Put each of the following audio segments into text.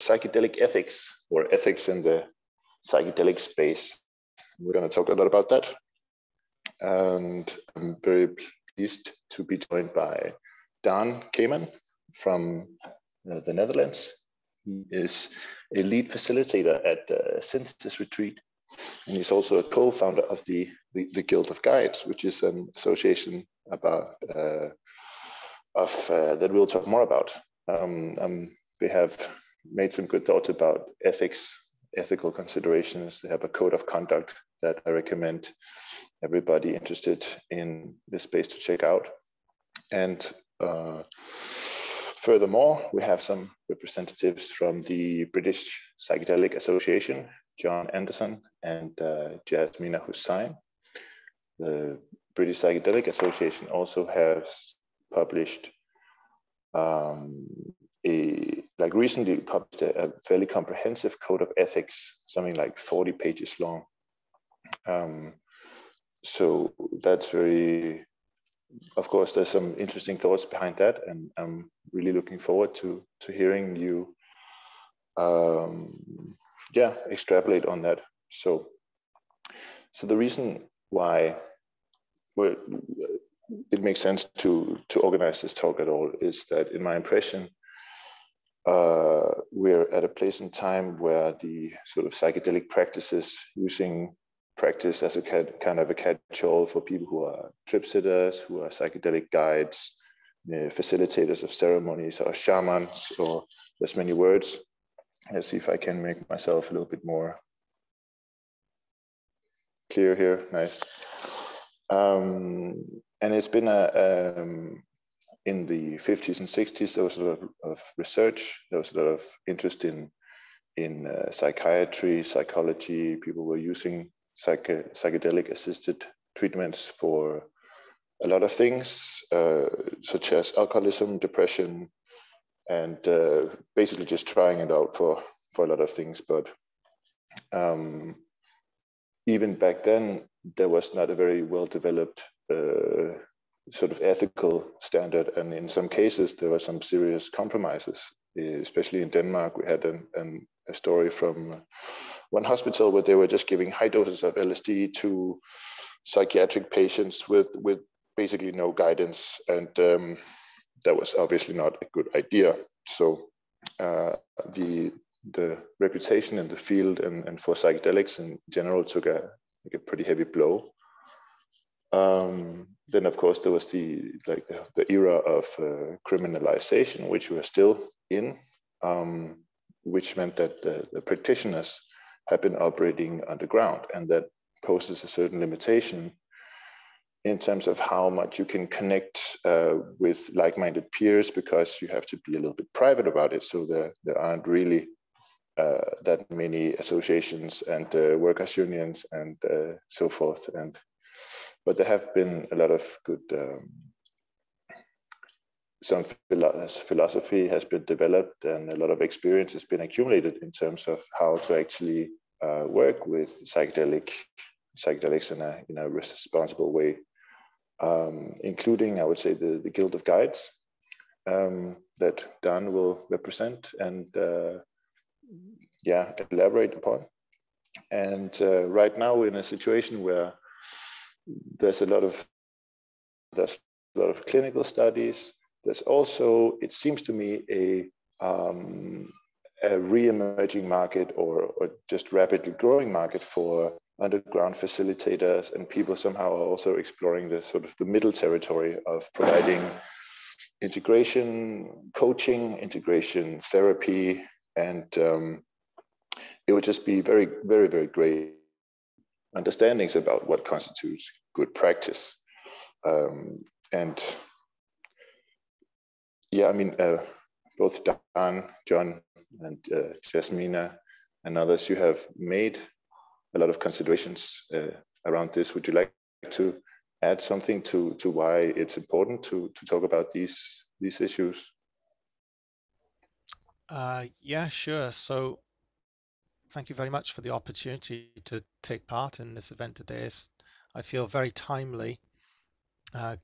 psychedelic ethics, or ethics in the psychedelic space. We're going to talk a lot about that. And I'm very pleased to be joined by Daan Keiman from the Netherlands. He is a lead facilitator at the Synthesis Retreat, and he's also a co-founder of the Guild of Guides, which is an association about that we'll talk more about. They have made some good thoughts about ethics, ethical considerations. They have a code of conduct that I recommend everybody interested in this space to check out. And furthermore, we have some representatives from the British Psychedelic Association, John Anderson and Jaazzmina Hussain. The British Psychedelic Association also has published recently published a fairly comprehensive code of ethics, something like 40 pages long. So that's very, of course, there's some interesting thoughts behind that, and I'm really looking forward to hearing you extrapolate on that. So the reason why it makes sense to organize this talk at all is that, in my impression, we're at a place in time where the sort of psychedelic practices, using practice as a kind of a catch-all for people who are trip sitters, who are psychedelic guides, facilitators of ceremonies, or shamans, or there's many words. Let's see if I can make myself a little bit more clear here. Nice. And it's been in the 50s and 60s, there was a lot of research. There was a lot of interest in psychiatry, psychology. People were using psychedelic assisted treatments for a lot of things, such as alcoholism, depression, and basically just trying it out for a lot of things. But even back then, there was not a very well developed sort of ethical standard, and in some cases there were some serious compromises. Especially in Denmark, we had a story from one hospital where they were just giving high doses of LSD to psychiatric patients with basically no guidance, and that was obviously not a good idea. So the reputation in the field and for psychedelics in general took a pretty heavy blow. Then, of course, there was the era of criminalization, which we are still in, which meant that the practitioners have been operating underground, and that poses a certain limitation in terms of how much you can connect with like-minded peers, because you have to be a little bit private about it. So there aren't really that many associations and workers' unions and so forth. But there have been a lot of good, some philosophy has been developed, and a lot of experience has been accumulated in terms of how to actually work with psychedelics in a responsible way, including, I would say, the Guild of Guides that Daan will represent and elaborate upon. And right now we're in a situation where there's a lot of clinical studies. There's also, it seems to me, a re-emerging market or just rapidly growing market for underground facilitators, and people somehow are also exploring the sort of the middle territory of providing integration coaching, integration therapy, and it would just be very, very, very great understandings about what constitutes good practice. Both Daan, John, and Jaazzmina, and others, you have made a lot of considerations around this. Would you like to add something to why it's important to talk about these issues? Yeah, sure. So thank you very much for the opportunity to take part in this event today. I feel very timely,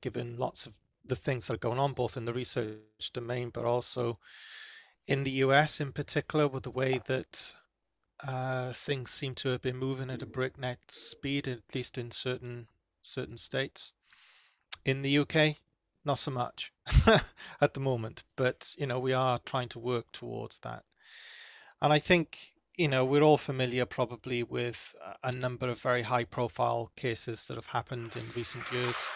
given lots of the things that are going on, both in the research domain, but also in the US in particular, with the way that things seem to have been moving at a breakneck speed, at least in certain states. In the UK, not so much at the moment, but we are trying to work towards that. And I think we're all familiar probably with a number of very high-profile cases that have happened in recent years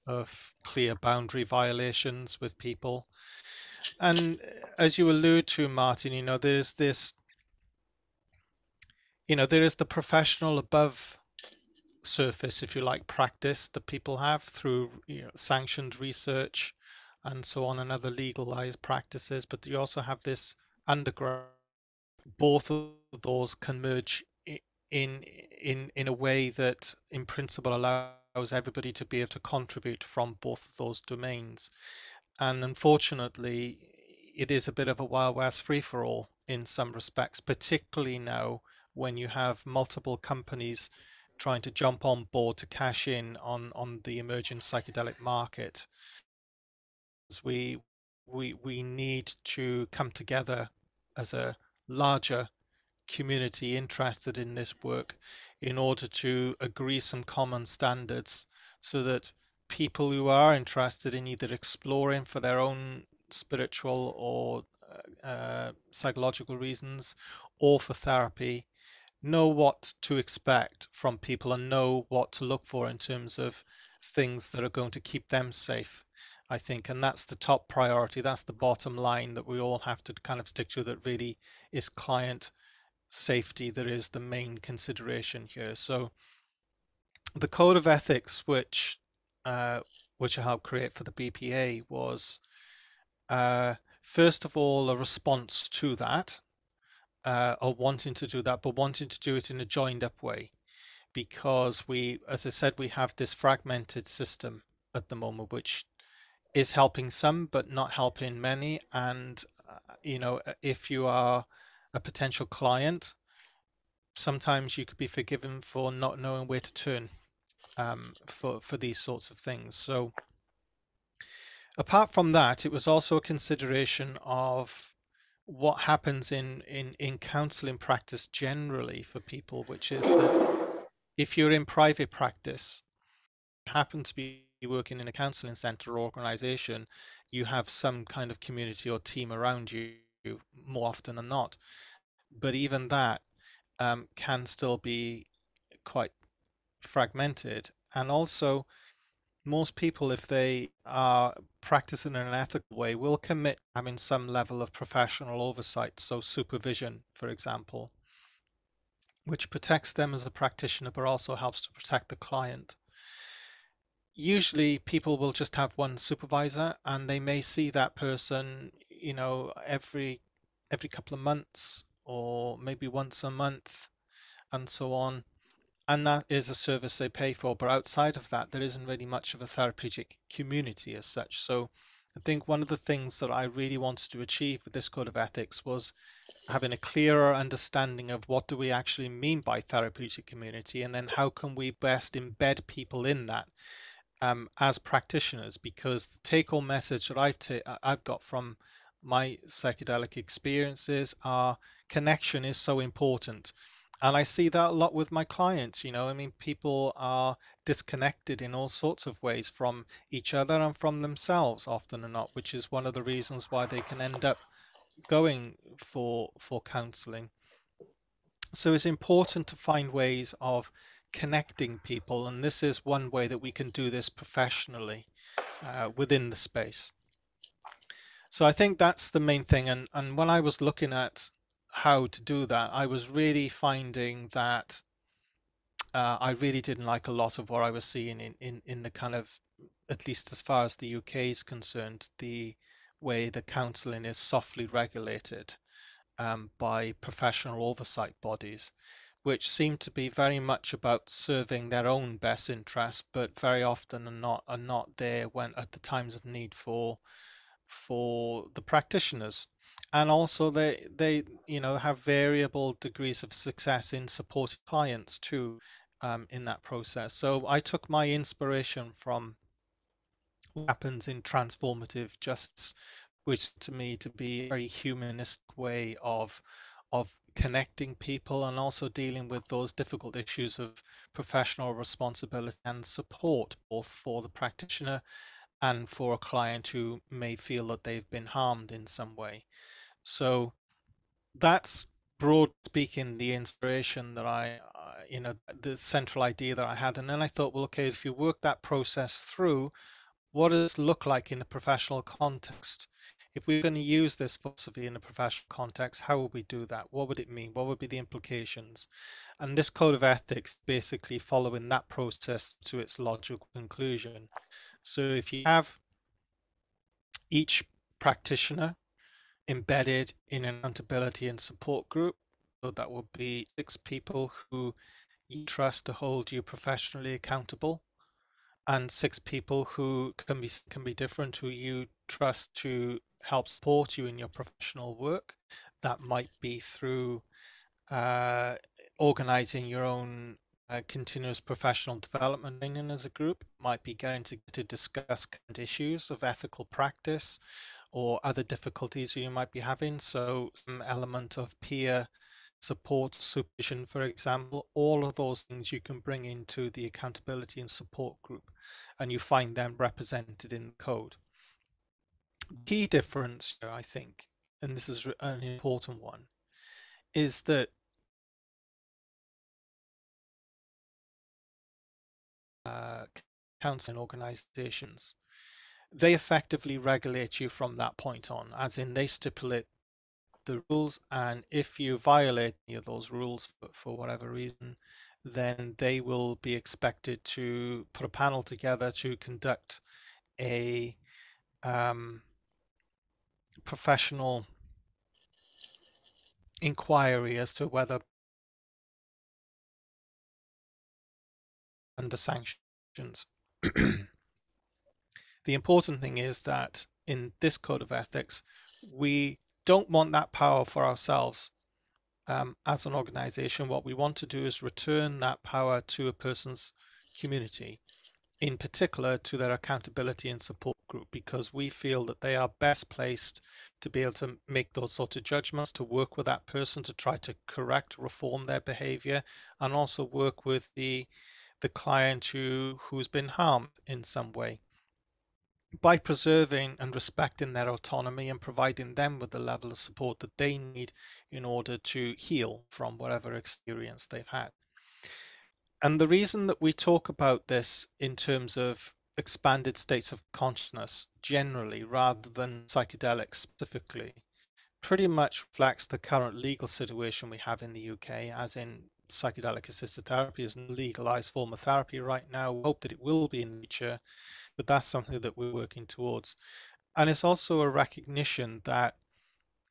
of clear boundary violations with people. And as you allude to, Martin, there's this, there is the professional above surface, if you like, practice that people have through sanctioned research and so on, and other legalized practices. But you also have this underground. Both of those can merge in a way that, in principle, allows everybody to be able to contribute from both of those domains. And unfortunately, it is a bit of a Wild West free for all in some respects, particularly now when you have multiple companies trying to jump on board to cash in on the emerging psychedelic market. We need to come together as a larger community interested in this work in order to agree some common standards, so that people who are interested in either exploring for their own spiritual or psychological reasons, or for therapy, know what to expect from people and know what to look for in terms of things that are going to keep them safe, I think. And that's the top priority. That's the bottom line that we all have to kind of stick to, that really is client safety that is the main consideration here. So the code of ethics, which I helped create for the BPA, was first of all a response to that, or wanting to do that, but wanting to do it in a joined up way, because as I said, we have this fragmented system at the moment, which is helping some but not helping many. And if you are a potential client, sometimes you could be forgiven for not knowing where to turn for these sorts of things. So apart from that, it was also a consideration of what happens in counseling practice generally for people, which is that if you're in private practice, you happen to be working in a counseling center or organization, you have some kind of community or team around you more often than not. But even that can still be quite fragmented. And also, most people, if they are practicing in an ethical way, will commit to having some level of professional oversight, so supervision, for example, which protects them as a practitioner, but also helps to protect the client. Usually people will just have one supervisor, and they may see that person, every couple of months, or maybe once a month, and so on. And that is a service they pay for. But outside of that, there isn't really much of a therapeutic community as such. So I think one of the things that I really wanted to achieve with this code of ethics was having a clearer understanding of what do we actually mean by therapeutic community, and then how can we best embed people in that as practitioners. Because the take-home message that I've got from my psychedelic experiences are connection is so important. And I see that a lot with my clients. I mean, people are disconnected in all sorts of ways from each other and from themselves often or not, which is one of the reasons why they can end up going for counseling. So it's important to find ways of connecting people, and this is one way that we can do this professionally within the space. So I think that's the main thing. And when I was looking at how to do that, I was really finding that I really didn't like a lot of what I was seeing in the kind of, at least as far as the UK is concerned, the way the counselling is softly regulated by professional oversight bodies, which seem to be very much about serving their own best interests, but very often are not there when at the times of need for the practitioners. And also they have variable degrees of success in supporting clients too, in that process. So I took my inspiration from what happens in transformative justice, which to me to be a very humanistic way of connecting people and also dealing with those difficult issues of professional responsibility and support, both for the practitioner and for a client who may feel that they've been harmed in some way. So that's, broad speaking, the inspiration that the central idea that I had. And then I thought, well, okay, if you work that process through, what does it look like in a professional context? If we're going to use this philosophy in a professional context, how would we do that? What would it mean? What would be the implications? And this code of ethics basically following that process to its logical conclusion. So if you have each practitioner embedded in an accountability and support group, so that would be 6 people who you trust to hold you professionally accountable, and 6 people who can be different, who you trust to help support you in your professional work. That might be through organizing your own continuous professional development training as a group. It might be getting to discuss current issues of ethical practice or other difficulties you might be having. So some element of peer support, supervision, for example, all of those things you can bring into the accountability and support group, and you find them represented in the code. The key difference here, I think, and this is an important one, is that counseling organizations, they effectively regulate you from that point on, as in they stipulate the rules, and if you violate any of those rules for whatever reason, then they will be expected to put a panel together to conduct a professional inquiry as to whether under sanctions. The important thing is that in this code of ethics, we don't want that power for ourselves. As an organization, what we want to do is return that power to a person's community, in particular to their accountability and support group, because we feel that they are best placed to be able to make those sort of judgments, to work with that person to try to correct, reform their behavior, and also work with the client who's been harmed in some way, by preserving and respecting their autonomy and providing them with the level of support that they need in order to heal from whatever experience they've had. And the reason that we talk about this in terms of expanded states of consciousness generally, rather than psychedelics specifically, pretty much reflects the current legal situation we have in the UK, as in psychedelic assisted therapy is a legalized form of therapy right now. We hope that it will be in the future, but that's something that we're working towards. And it's also a recognition that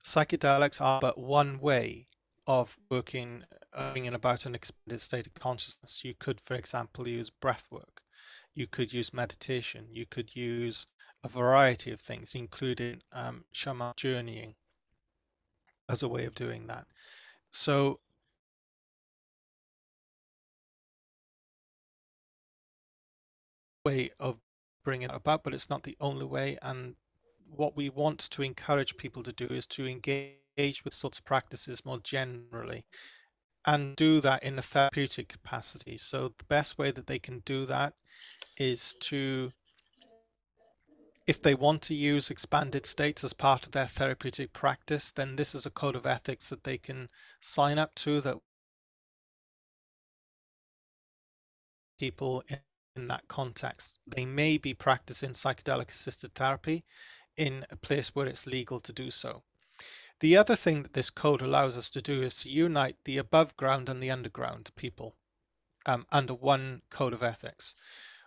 psychedelics are but one way of working, bringing about an expanded state of consciousness. You could, for example, use breath work. You could use meditation. You could use a variety of things, including shaman journeying as a way of doing that. So way of bringing it about, but it's not the only way. And what we want to encourage people to do is to engage with sorts of practices more generally and do that in a therapeutic capacity. So the best way that they can do that is to, if they want to use expanded states as part of their therapeutic practice, then this is a code of ethics that they can sign up to, that people in that context. They may be practicing psychedelic assisted therapy in a place where it's legal to do so. The other thing that this code allows us to do is to unite the above ground and the underground people under one code of ethics.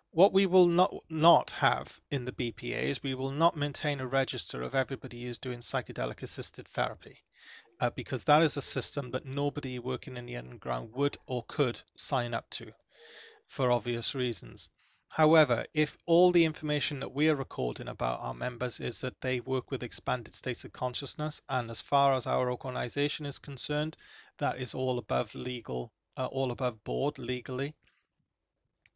What we will not have in the BPA is we will not maintain a register of everybody who's doing psychedelic assisted therapy, because that is a system that nobody working in the underground would or could sign up to, for obvious reasons. However, if all the information that we are recording about our members is that they work with expanded states of consciousness, and as far as our organization is concerned, that is all above legal, all above board legally,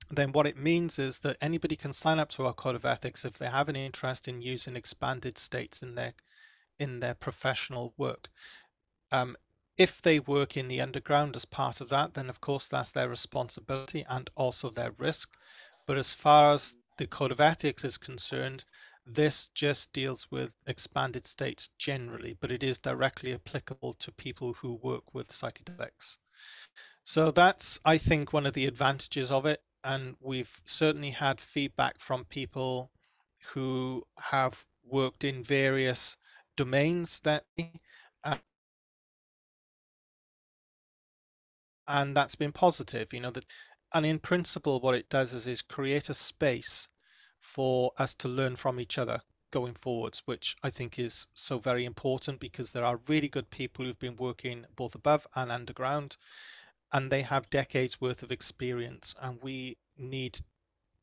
then what it means is that anybody can sign up to our code of ethics if they have an interest in using expanded states in their professional work. Um, if they work in the underground as part of that, then of course that's their responsibility and also their risk. But as far as the code of ethics is concerned, this just deals with expanded states generally, but it is directly applicable to people who work with psychedelics. So that's, I think, one of the advantages of it. And we've certainly had feedback from people who have worked in various domains that, uh, and that's been positive, that, and in principle, what it does is create a space for us to learn from each other going forwards, which I think is so very important because there are really good people who've been working both above and underground, and they have decades worth of experience, and we need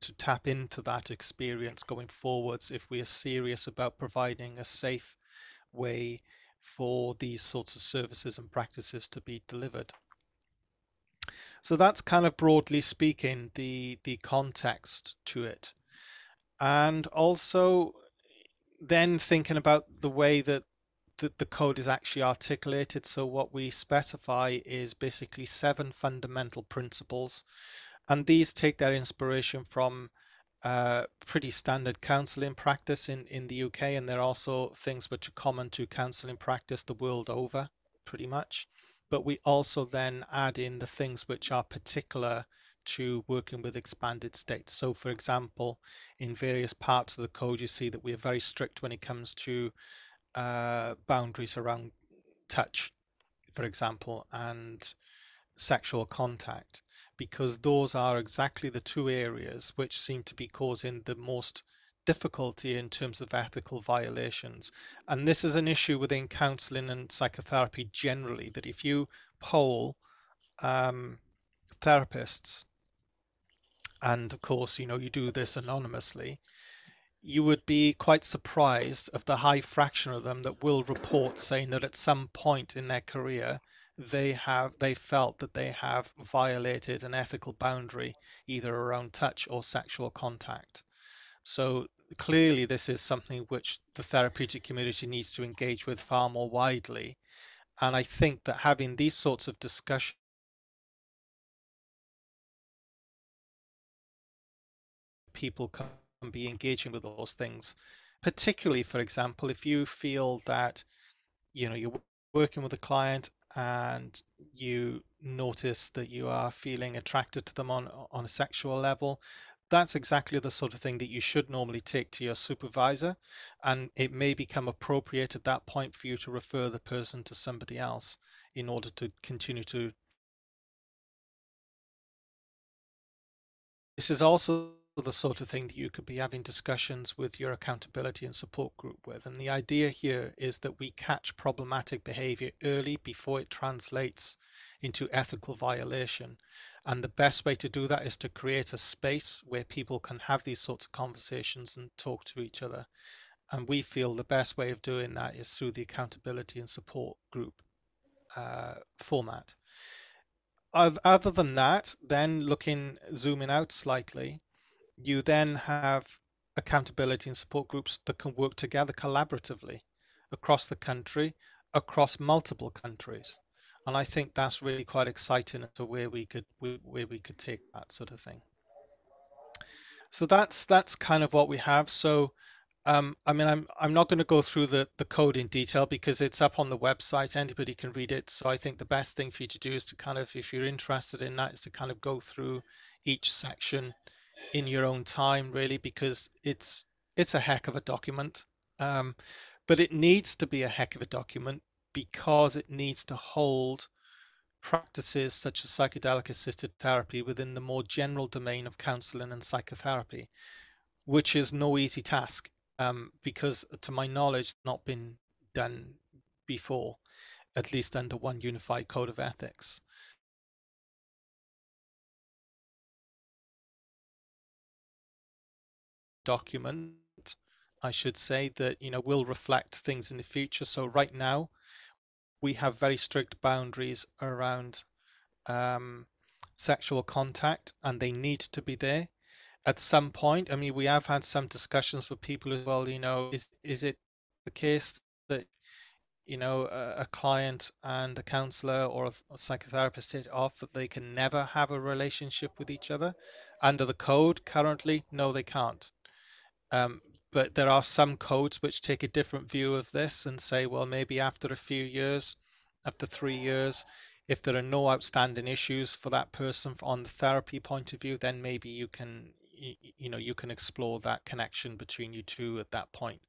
to tap into that experience going forwards if we are serious about providing a safe way for these sorts of services and practices to be delivered. So that's kind of broadly speaking the context to it. And also then thinking about the way that the code is actually articulated. So what we specify is basically 7 fundamental principles, and these take their inspiration from pretty standard counseling practice in the UK, and they're also things which are common to counseling practice the world over, pretty much. But we also then add in the things which are particular to working with expanded states. So, for example, in various parts of the code, you see that we are very strict when it comes to boundaries around touch, for example, and sexual contact, because those are exactly the 2 areas which seem to be causing the most difficulty in terms of ethical violations. And this is an issue within counseling and psychotherapy generally, that if you poll um, therapists, and of course, you do this anonymously, you would be quite surprised of the high fraction of them that will report saying that at some point in their career they felt that they have violated an ethical boundary either around touch or sexual contact. So clearly this is something which the therapeutic community needs to engage with far more widely, and I think that having these sorts of discussions, people can be engaging with those things, particularly, for example, if you feel that you're working with a client and you notice that you are feeling attracted to them on a sexual level. That's exactly the sort of thing that you should normally take to your supervisor, and it may become appropriate at that point for you to refer the person to somebody else in order to continue to. This is also the sort of thing that you could be having discussions with your accountability and support group with. And the idea here is that we catch problematic behavior early before it translates into ethical violation. And the best way to do that is to create a space where people can have these sorts of conversations and talk to each other. And we feel the best way of doing that is through the accountability and support group format. Other than that, then zooming out slightly, you then have accountability and support groups that can work together collaboratively across the country, across multiple countries. And I think that's really quite exciting as to where we could take that sort of thing. So that's kind of what we have. So I mean, I'm not going to go through the code in detail because it's up on the website. Anybody can read it. So I think the best thing for you to do is to kind of, if you're interested in that, is to kind of go through each section in your own time, really, because it's a heck of a document. Um, but it needs to be a heck of a document because it needs to hold practices such as psychedelic assisted therapy within the more general domain of counseling and psychotherapy, which is no easy task, because to my knowledge, not been done before, at least under one unified code of ethics. Document, I should say, that will reflect things in the future. So right now, we have very strict boundaries around um, sexual contact, and they need to be there at some point. I mean, we have had some discussions with people as well, is it the case that, a client and a counselor or a psychotherapist hit off that they can never have a relationship with each other? Under the code currently, no, they can't. Um, but there are some codes which take a different view of this and say, well, maybe after a few years, after 3 years, if there are no outstanding issues for that person on the therapy point of view, then maybe you can explore that connection between you two at that point.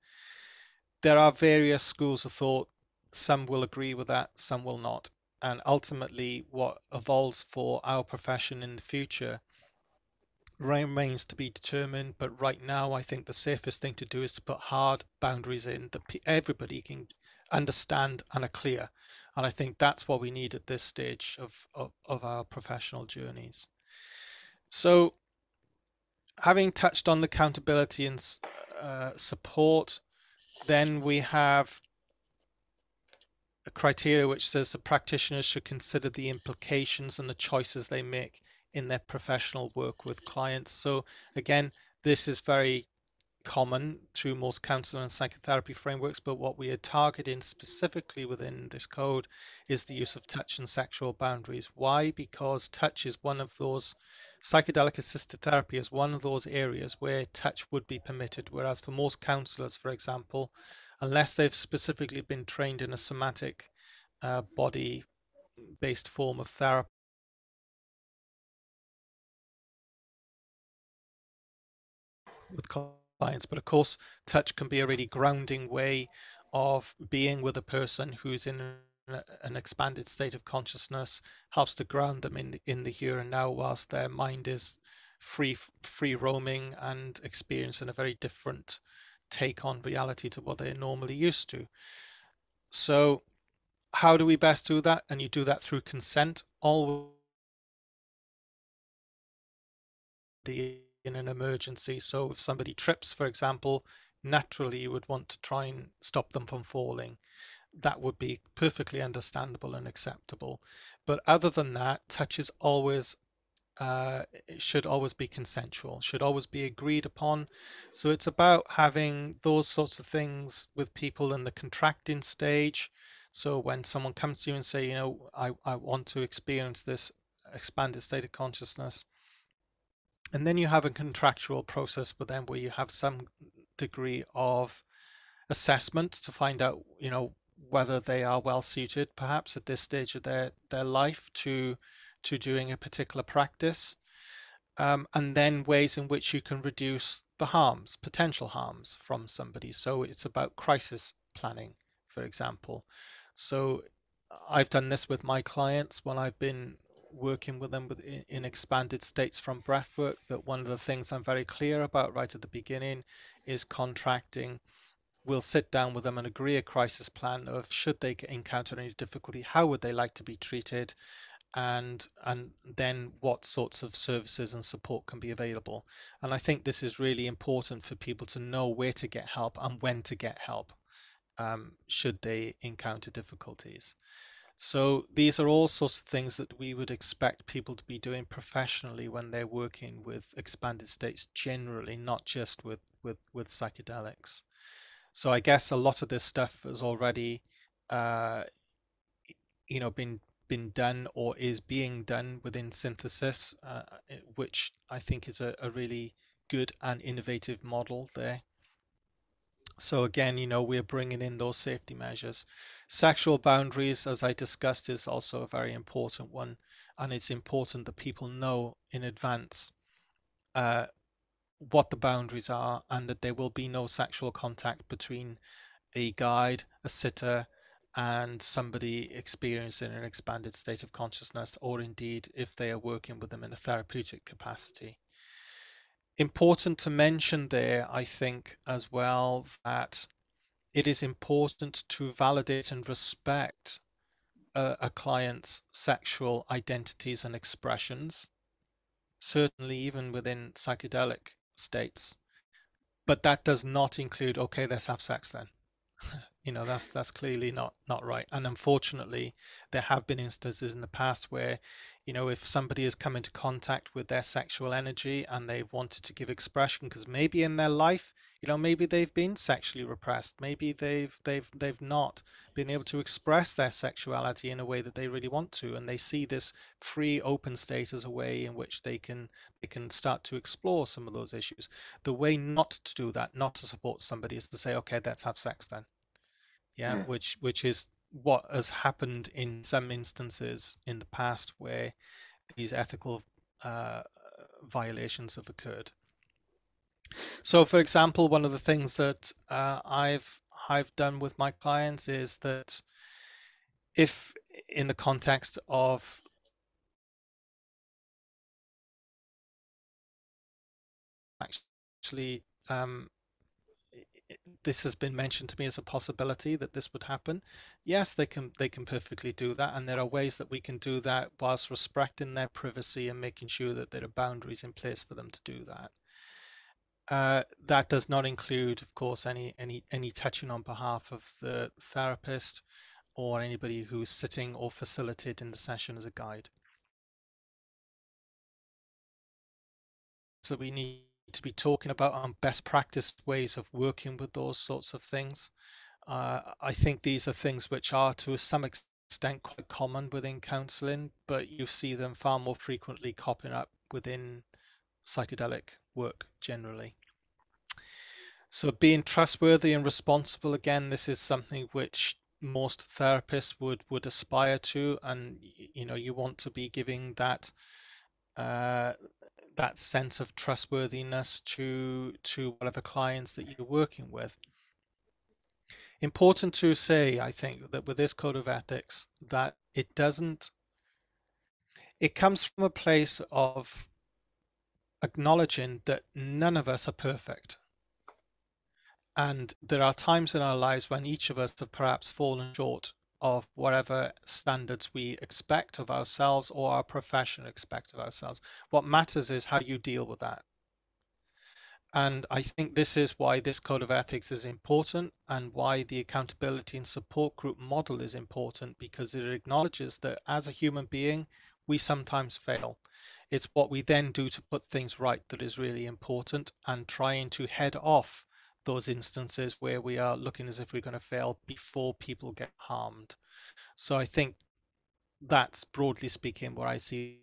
There are various schools of thought. Some will agree with that, some will not. And ultimately, what evolves for our profession in the future remains to be determined. But right now, I think the safest thing to do is to put hard boundaries in that everybody can understand and are clear. And I think that's what we need at this stage of our professional journeys. So, having touched on the accountability and support, then we have a criteria which says the practitioners should consider the implications and the choices they make in their professional work with clients. So again, this is very common to most counseling and psychotherapy frameworks, but what we are targeting specifically within this code is the use of touch and sexual boundaries. Why? Because touch is one of those, psychedelic assisted therapy is one of those areas where touch would be permitted, whereas for most counselors, for example, unless they've specifically been trained in a somatic body based form of therapy with clients. But of course, touch can be a really grounding way of being with a person who's in an expanded state of consciousness, helps to ground them in the here and now whilst their mind is free roaming and experiencing a very different take on reality to what they're normally used to. So how do we best do that? And you do that through consent, always in an emergency. So if somebody trips, for example, naturally you would want to try and stop them from falling. That would be perfectly understandable and acceptable. But other than that, touch is always it should always be consensual, should always be agreed upon. So it's about having those sorts of things with people in the contracting stage. So when someone comes to you and say, I want to experience this expanded state of consciousness, and then you have a contractual process with them where you have some degree of assessment to find out, whether they are well suited, perhaps at this stage of their life, to doing a particular practice, and then ways in which you can reduce the harms, potential harms from somebody. So it's about crisis planning, for example. So I've done this with my clients when I've been working with them in expanded states from breathwork, that one of the things I'm very clear about right at the beginning is contracting. We'll sit down with them and agree a crisis plan of, should they encounter any difficulty, how would they like to be treated, and then what sorts of services and support can be available. And I think this is really important for people to know where to get help and when to get help, should they encounter difficulties. So these are all sorts of things that we would expect people to be doing professionally when they're working with expanded states generally, not just with psychedelics. So I guess a lot of this stuff has already uh, been done or is being done within synthesis, which I think is a really good and innovative model there. So again, we're bringing in those safety measures. Sexual boundaries, as I discussed, is also a very important one, and it's important that people know in advance uh, what the boundaries are, and that there will be no sexual contact between a guide, a sitter, and somebody experiencing an expanded state of consciousness, or indeed if they are working with them in a therapeutic capacity. Important to mention there, I think, as well, that it is important to validate and respect a client's sexual identities and expressions, certainly even within psychedelic states. But that does not include, okay, let's have sex then. That's clearly not right. And unfortunately, there have been instances in the past where, if somebody has come into contact with their sexual energy and they've wanted to give expression, because maybe in their life, maybe they've been sexually repressed, maybe they've not been able to express their sexuality in a way that they really want to, and they see this free, open state as a way in which they can start to explore some of those issues. The way not to do that, not to support somebody, is to say, okay, let's have sex then. Yeah, which is what has happened in some instances in the past where these ethical violations have occurred. So, for example, one of the things that I've done with my clients is that if in the context of actually this has been mentioned to me as a possibility that this would happen. Yes, they can perfectly do that, and there are ways that we can do that whilst respecting their privacy and making sure that there are boundaries in place for them to do that. That does not include, of course, any touching on behalf of the therapist or anybody who's sitting or facilitating the session as a guide. So we need to be talking about best practice ways of working with those sorts of things. I think these are things which are to some extent quite common within counseling, but you see them far more frequently cropping up within psychedelic work generally. So being trustworthy and responsible, again, this is something which most therapists would aspire to, and you want to be giving that that sense of trustworthiness to whatever clients that you're working with. Important to say, I think, that with this code of ethics, that it comes from a place of acknowledging that none of us are perfect. And there are times in our lives when each of us have perhaps fallen short of whatever standards we expect of ourselves or our profession expect of ourselves. What matters is how you deal with that. And I think this is why this code of ethics is important, and why the accountability and support group model is important, because it acknowledges that as a human being, we sometimes fail. It's what we then do to put things right that is really important, and trying to head off those instances where we are looking as if we're going to fail before people get harmed. So I think that's, broadly speaking, where I see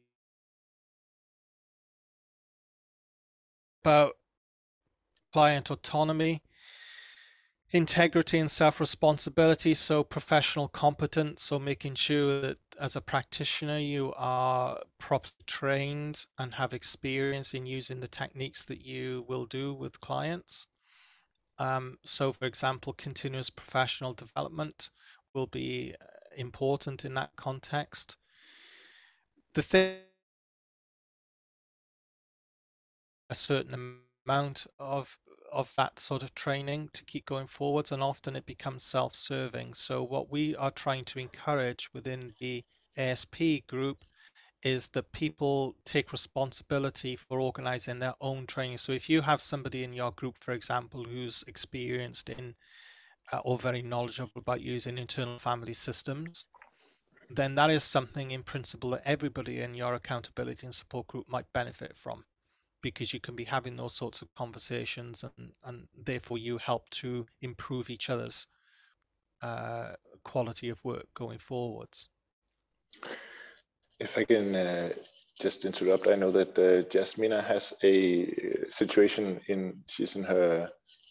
about client autonomy, integrity and self-responsibility, so professional competence, so making sure that as a practitioner you are properly trained and have experience in using the techniques that you will do with clients. So for example, continuous professional development will be important in that context. The thing, a certain amount of that sort of training to keep going forwards, and often it becomes self-serving. So what we are trying to encourage within the ASP group is that people take responsibility for organizing their own training. So if you have somebody in your group, for example, who's experienced in or very knowledgeable about using internal family systems, then that is something in principle that everybody in your accountability and support group might benefit from, because you can be having those sorts of conversations, and therefore you help to improve each other's quality of work going forwards. If I can just interrupt, I know that Jaazzmina has a situation she's in her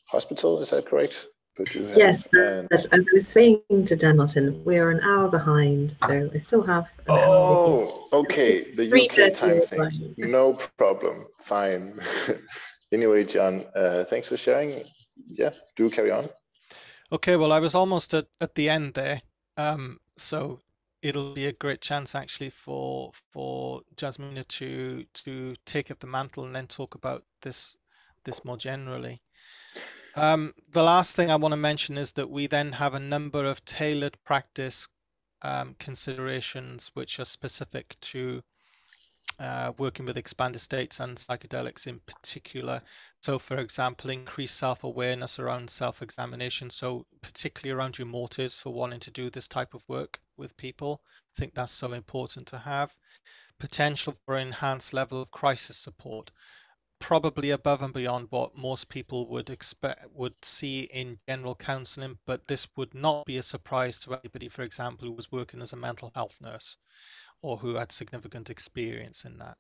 hospital, is that correct? Yes, as I was saying to Dan Martin, we are an hour behind, so I still have an hour. Oh, okay, the UK time thing. No problem, fine. Anyway, John, thanks for sharing. Yeah, do carry on. Okay, well, I was almost at the end there, so it'll be a great chance actually for Jaazzmina to take up the mantle and then talk about this more generally. The last thing I want to mention is that we then have a number of tailored practice considerations which are specific to working with expanded states and psychedelics in particular. So, for example, increased self-awareness around self-examination. So, particularly around your motives for wanting to do this type of work with people. I think that's so important to have. Potential for enhanced level of crisis support, probably above and beyond what most people would see in general counseling, but this would not be a surprise to anybody, for example, who was working as a mental health nurse or who had significant experience in that.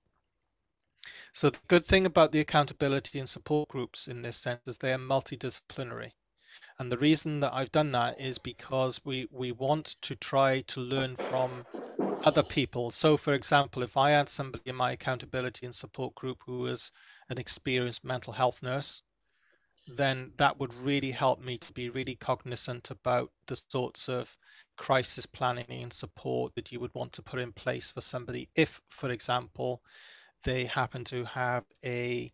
So the good thing about the accountability and support groups in this sense is they are multidisciplinary. And the reason that I've done that is because we want to try to learn from other people. So for example, if I had somebody in my accountability and support group who was an experienced mental health nurse, then that would really help me to be really cognizant about the sorts of crisis planning and support that you would want to put in place for somebody if, for example, they happen to have a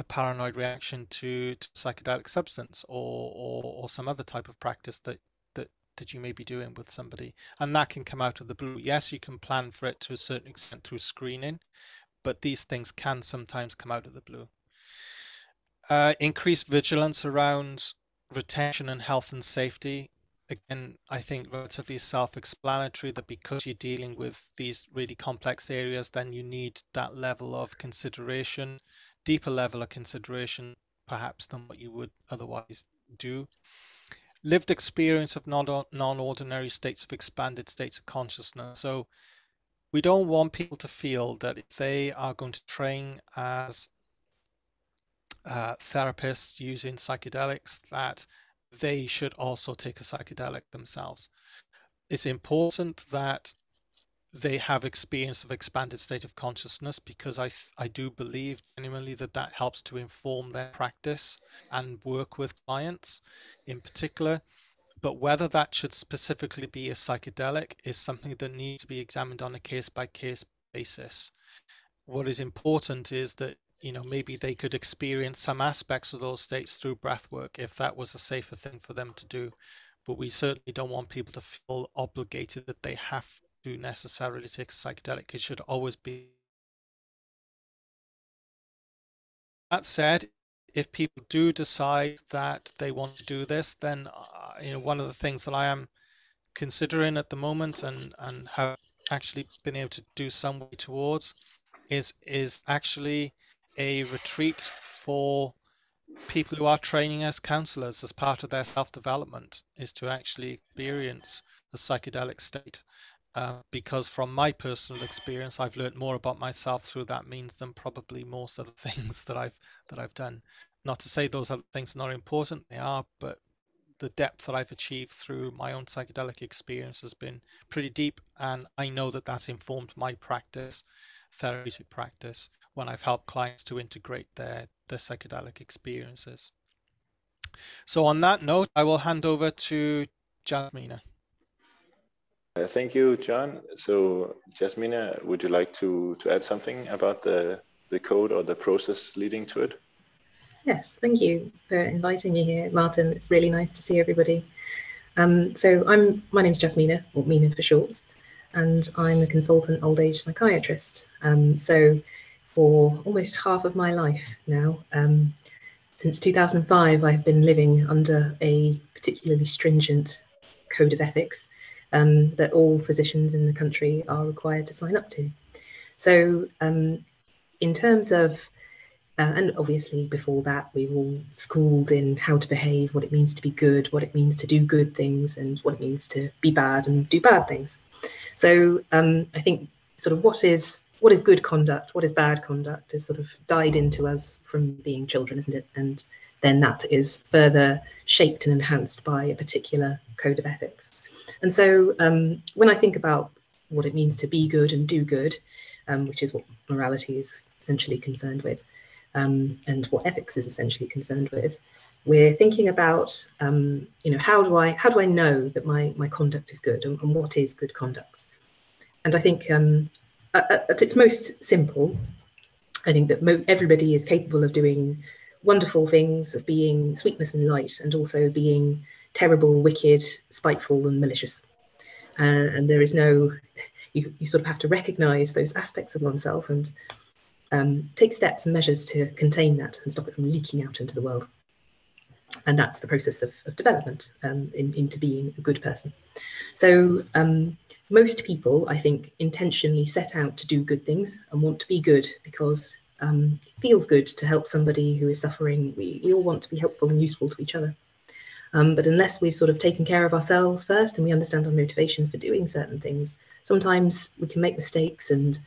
paranoid reaction to psychedelic substance or some other type of practice that you may be doing with somebody. And that can come out of the blue. Yes, you can plan for it to a certain extent through screening, but these things can sometimes come out of the blue. Increased vigilance around retention and health and safety. Again, I think relatively self-explanatory that because you're dealing with these really complex areas, then you need that level of consideration, deeper level of consideration, perhaps than what you would otherwise do. Lived experience of non-ordinary states of expanded states of consciousness. So we don't want people to feel that if they are going to train as therapists using psychedelics, that they should also take a psychedelic themselves. It's important that they have experience of expanded state of consciousness, because I do believe genuinely that that helps to inform their practice and work with clients in particular. But whether that should specifically be a psychedelic is something that needs to be examined on a case-by-case basis. What is important is that, you know, maybe they could experience some aspects of those states through breath work if that was a safer thing for them to do. But we certainly don't want people to feel obligated that they have to necessarily take a psychedelic. It should always be. That said, if people do decide that they want to do this, then you know, one of the things that I am considering at the moment and have actually been able to do some way towards is actually a retreat for people who are training as counselors as part of their self-development, is to actually experience the psychedelic state. Because from my personal experience, I've learned more about myself through that means than probably most other things that I've done. Not to say those other things are not important, they are, but the depth that I've achieved through my own psychedelic experience has been pretty deep, and I know that that's informed my practice, therapeutic practice, when I've helped clients to integrate their psychedelic experiences. So on that note, I will hand over to Jaazzmina. Thank you, John. So, Jaazzmina, would you like to add something about the code or the process leading to it? Yes, thank you for inviting me here, Martin. It's really nice to see everybody. My name's Jaazzmina, or Mina for short, and I'm a consultant old age psychiatrist. So for almost half of my life now, since 2005, I've been living under a particularly stringent code of ethics that all physicians in the country are required to sign up to. So in terms of and obviously before that, we were all schooled in how to behave, what it means to be good, what it means to do good things, and what it means to be bad and do bad things. So I think sort of what is good conduct, what is bad conduct, is sort of died into us from being children, isn't it? And then that is further shaped and enhanced by a particular code of ethics. And so when I think about what it means to be good and do good, which is what morality is essentially concerned with, and what ethics is essentially concerned with, we're thinking about, you know, how do I know that my conduct is good, and what is good conduct? And I think at its most simple, I think that everybody is capable of doing wonderful things, of being sweetness and light, and also being terrible, wicked, spiteful, and malicious. And there is no, you sort of have to recognize those aspects of oneself and take steps and measures to contain that and stop it from leaking out into the world. And that's the process of development into being a good person. So most people, I think, intentionally set out to do good things and want to be good because it feels good to help somebody who is suffering. We all want to be helpful and useful to each other. But unless we've sort of taken care of ourselves first and we understand our motivations for doing certain things, sometimes we can make mistakes and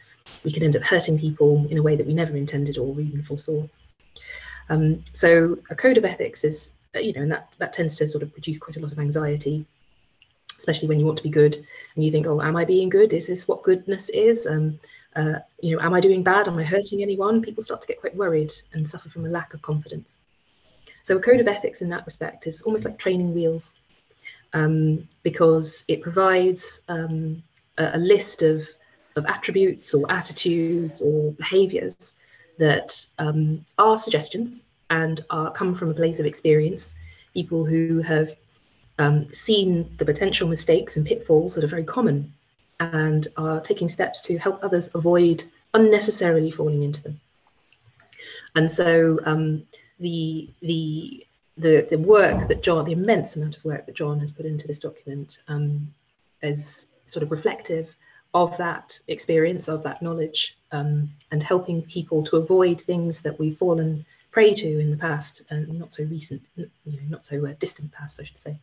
we can end up hurting people in a way that we never intended or even foresaw. So a code of ethics is, and that tends to sort of produce quite a lot of anxiety, especially when you want to be good and you think, oh, am I being good? Is this what goodness is? Am I doing bad? Am I hurting anyone? People start to get quite worried and suffer from a lack of confidence. So a code of ethics in that respect is almost like training wheels, because it provides a list of attributes or attitudes or behaviors that are suggestions and come from a place of experience, people who have seen the potential mistakes and pitfalls that are very common and are taking steps to help others avoid unnecessarily falling into them. And so the work that John, the immense amount of work that John has put into this document is sort of reflective of that experience, of that knowledge, and helping people to avoid things that we've fallen prey to in the past, and not so recent, not so distant past, I should say.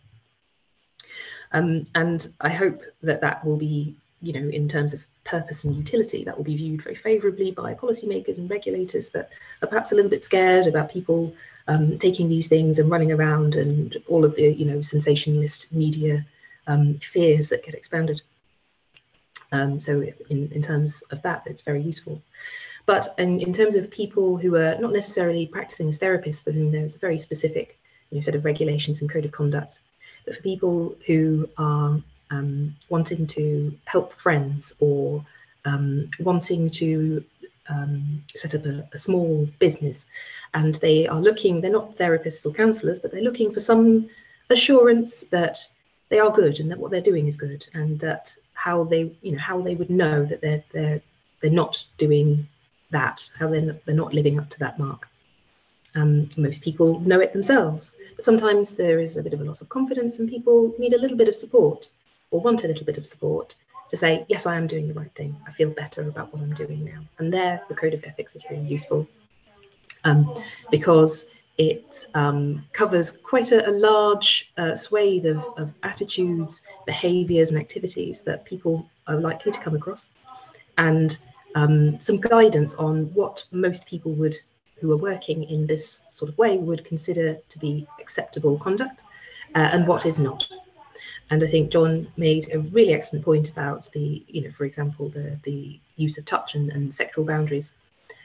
And I hope that that will be, in terms of purpose and utility, that will be viewed very favourably by policymakers and regulators that are perhaps a little bit scared about people taking these things and running around and all of the, sensationalist media fears that get expounded. So in terms of that, it's very useful. But in terms of people who are not necessarily practicing as therapists, for whom there's a very specific set of regulations and code of conduct, but for people who are wanting to help friends or wanting to set up a small business, and they are looking, they're not therapists or counsellors, but they're looking for some assurance that they are good and that what they're doing is good, and that how they would know that they're not doing that, how they're not living up to that mark. Most people know it themselves, but sometimes there is a bit of a loss of confidence and people need a little bit of support or want a little bit of support to say, yes, I am doing the right thing. I feel better about what I'm doing now. And there, the Code of Ethics is really useful because it covers quite a large swathe of attitudes, behaviours and activities that people are likely to come across, and some guidance on what most people who are working in this sort of way would consider to be acceptable conduct and what is not. And I think John made a really excellent point about the, for example, the use of touch and sexual boundaries,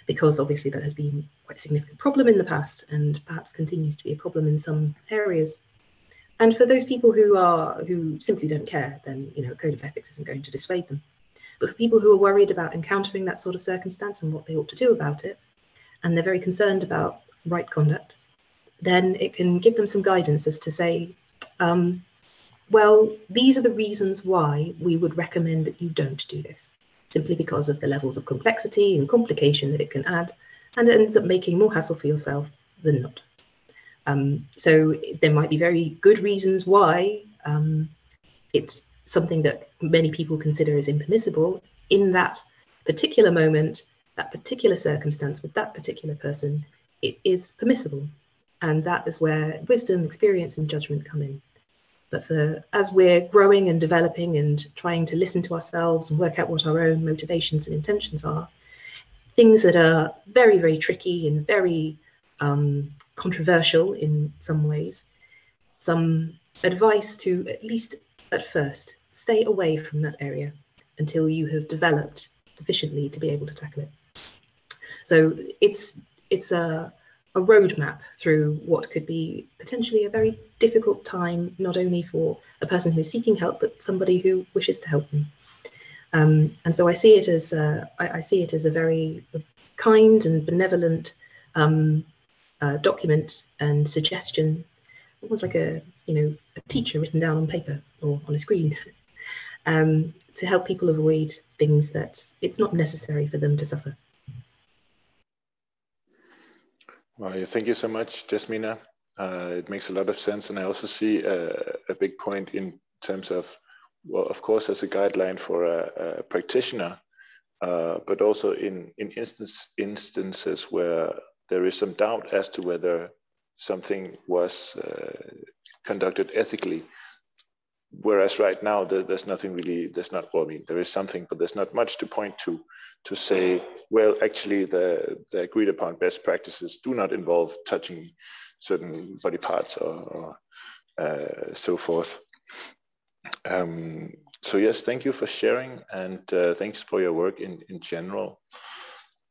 because obviously that has been quite a significant problem in the past and perhaps continues to be a problem in some areas. And for those people who simply don't care, then a code of ethics isn't going to dissuade them. But for people who are worried about encountering that sort of circumstance and what they ought to do about it, and they're very concerned about right conduct, then it can give them some guidance as to say, well, these are the reasons why we would recommend that you don't do this, simply because of the levels of complexity and complication that it can add, and it ends up making more hassle for yourself than not. So there might be very good reasons why it's something that many people consider as impermissible in that particular moment, that particular circumstance with that particular person. It is permissible, and that is where wisdom, experience and judgment come in. But as we're growing and developing and trying to listen to ourselves and work out what our own motivations and intentions are, things that are very, very tricky and very controversial in some ways, some advice to, at least at first, stay away from that area until you have developed sufficiently to be able to tackle it. So it's a roadmap through what could be potentially a very difficult time, not only for a person who's seeking help, but somebody who wishes to help them. And so I see it as a very kind and benevolent document and suggestion, almost like a teacher written down on paper or on a screen, to help people avoid things that it's not necessary for them to suffer. Well, thank you so much, Jaazzmina. It makes a lot of sense, and I also see a big point in terms of, well, of course, as a guideline for a practitioner, but also in instances where there is some doubt as to whether something was conducted ethically. Whereas right now, there's nothing really, well, I mean, there is something, but there's not much to point to say, well, actually the agreed upon best practices do not involve touching certain body parts or so forth. So yes, thank you for sharing, and thanks for your work in general.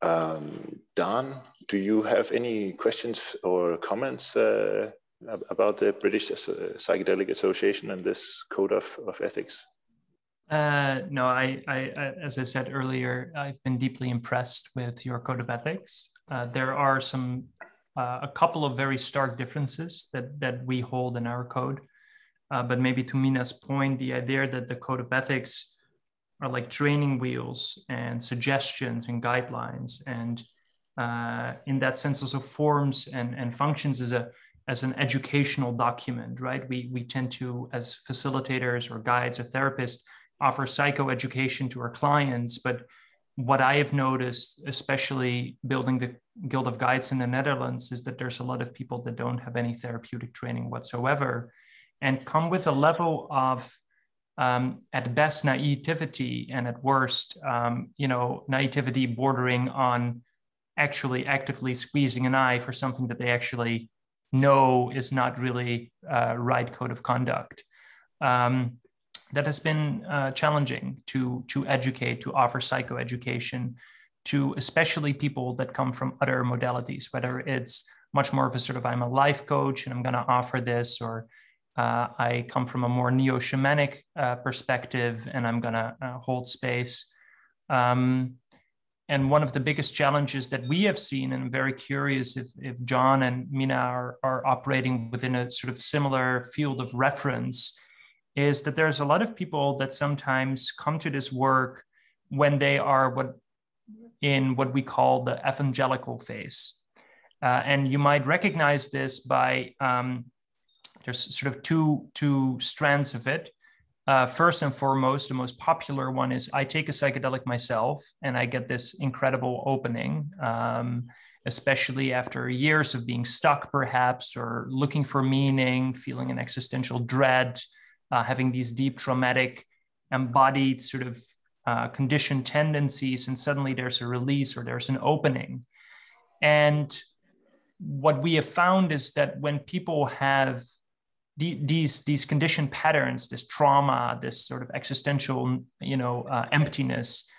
Daan, do you have any questions or comments about the British Psychedelic Association and this code of ethics? No, I, as I said earlier, I've been deeply impressed with your code of ethics. There are a couple of very stark differences that we hold in our code. But maybe to Mina's point, the idea that the code of ethics are like training wheels and suggestions and guidelines, and in that sense also forms and functions as an educational document, right? We tend to, as facilitators or guides or therapists, offer psychoeducation to our clients. But what I have noticed, especially building the Guild of Guides in the Netherlands, is that there's a lot of people that don't have any therapeutic training whatsoever and come with a level of, at best, naivety, and at worst, naivety bordering on actually actively squeezing an eye for something that they actually know is not really right code of conduct. That has been challenging to educate, to offer psychoeducation to especially people that come from other modalities, whether it's much more of a sort of, I'm a life coach and I'm going to offer this, or I come from a more neo-shamanic perspective and I'm going to hold space. And one of the biggest challenges that we have seen, and I'm very curious if John and Mina are operating within a sort of similar field of reference, is that there's a lot of people that sometimes come to this work when they are in what we call the evangelical phase. And you might recognize this by, there's sort of two strands of it. First and foremost, the most popular one is I take a psychedelic myself and I get this incredible opening, especially after years of being stuck perhaps, or looking for meaning, feeling an existential dread, having these deep traumatic embodied sort of conditioned tendencies, and suddenly there's a release or there's an opening. And what we have found is that when people have these conditioned patterns, this trauma, this sort of existential, emptiness,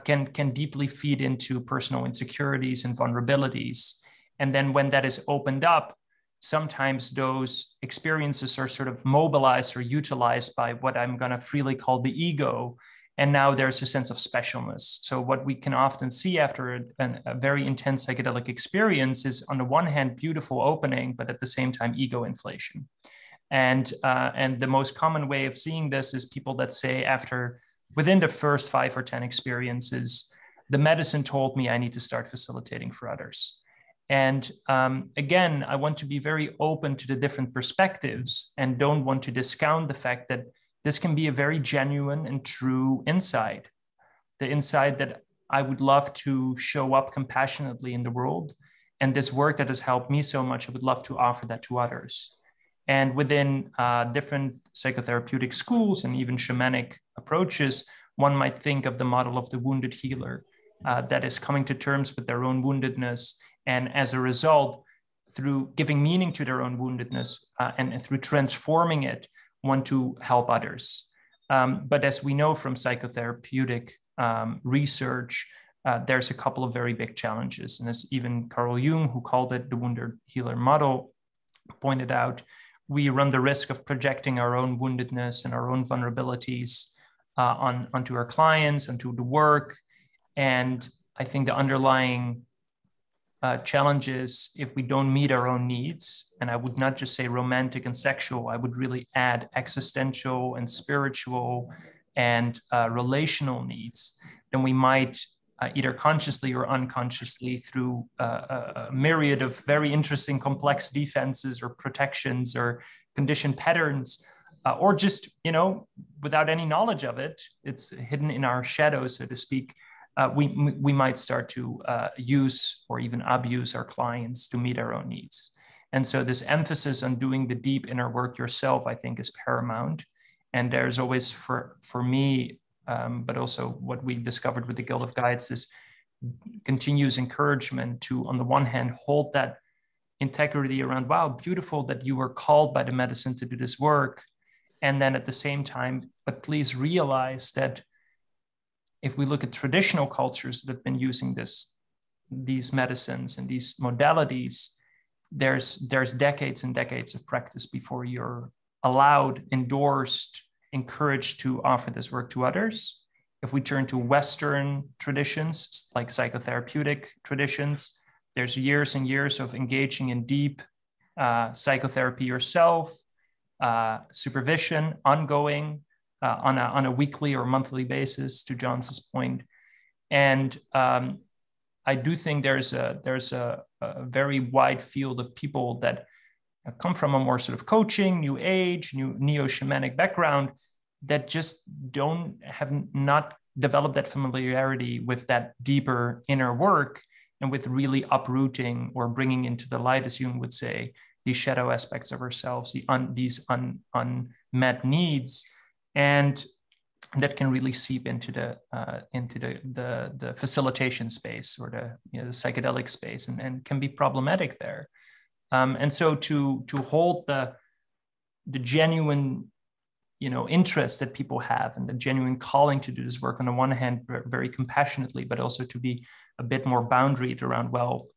can deeply feed into personal insecurities and vulnerabilities. And then when that is opened up, sometimes those experiences are sort of mobilized or utilized by what I'm going to freely call the ego. And now there's a sense of specialness. So what we can often see after a very intense psychedelic experience is, on the one hand, beautiful opening, but at the same time, ego inflation. And the most common way of seeing this is people that say within the first 5 or 10 experiences, the medicine told me I need to start facilitating for others. And again, I want to be very open to the different perspectives and don't want to discount the fact that this can be a very genuine and true insight, the insight that I would love to show up compassionately in the world. And this work that has helped me so much, I would love to offer that to others. And within different psychotherapeutic schools and even shamanic approaches, one might think of the model of the wounded healer that is coming to terms with their own woundedness. And as a result, through giving meaning to their own woundedness and through transforming it, want to help others. But as we know from psychotherapeutic research, there's a couple of very big challenges. And as even Carl Jung, who called it the wounded healer model, pointed out, we run the risk of projecting our own woundedness and our own vulnerabilities onto our clients, onto the work. And I think the underlying challenges, if we don't meet our own needs, and I would not just say romantic and sexual, I would really add existential and spiritual and relational needs, then we might either consciously or unconsciously, through a myriad of very interesting complex defenses or protections or condition patterns, or just, without any knowledge of it, it's hidden in our shadow, so to speak, we might start to use or even abuse our clients to meet our own needs. And so this emphasis on doing the deep inner work yourself, I think, is paramount. And there's always, for me, but also what we discovered with the Guild of Guides, is continuous encouragement to, on the one hand, hold that integrity around, wow, beautiful that you were called by the medicine to do this work. And then at the same time, but please realize that if we look at traditional cultures that have been using these medicines and these modalities, there's decades and decades of practice before you're allowed, endorsed, encouraged to offer this work to others. If we turn to Western traditions, like psychotherapeutic traditions, there's years and years of engaging in deep psychotherapy yourself, supervision, ongoing, on a weekly or monthly basis, to John's point. And I do think there's a very wide field of people that come from a more sort of coaching, new age, neo-shamanic background that just have not developed that familiarity with that deeper inner work and with really uprooting or bringing into the light, as Jung would say, these shadow aspects of ourselves, these unmet needs, and that can really seep into the facilitation space or the psychedelic space, and can be problematic there. And so to hold the genuine interest that people have and the genuine calling to do this work, on the one hand, very compassionately, but also to be a bit more boundaried around, well,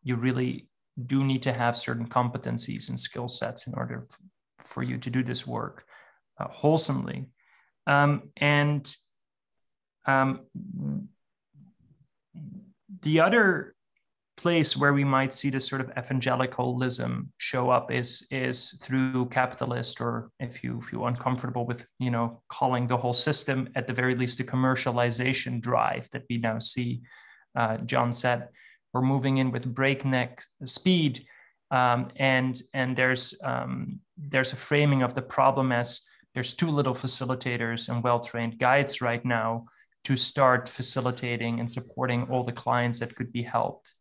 you really do need to have certain competencies and skill sets in order for you to do this work wholesomely. The other place where we might see this sort of evangelicalism show up is through capitalist, or if you feel uncomfortable with calling the whole system, at the very least, the commercialization drive that we now see. John said we're moving in with breakneck speed, and there's a framing of the problem as there's too little facilitators and well-trained guides right now to start facilitating and supporting all the clients that could be helped.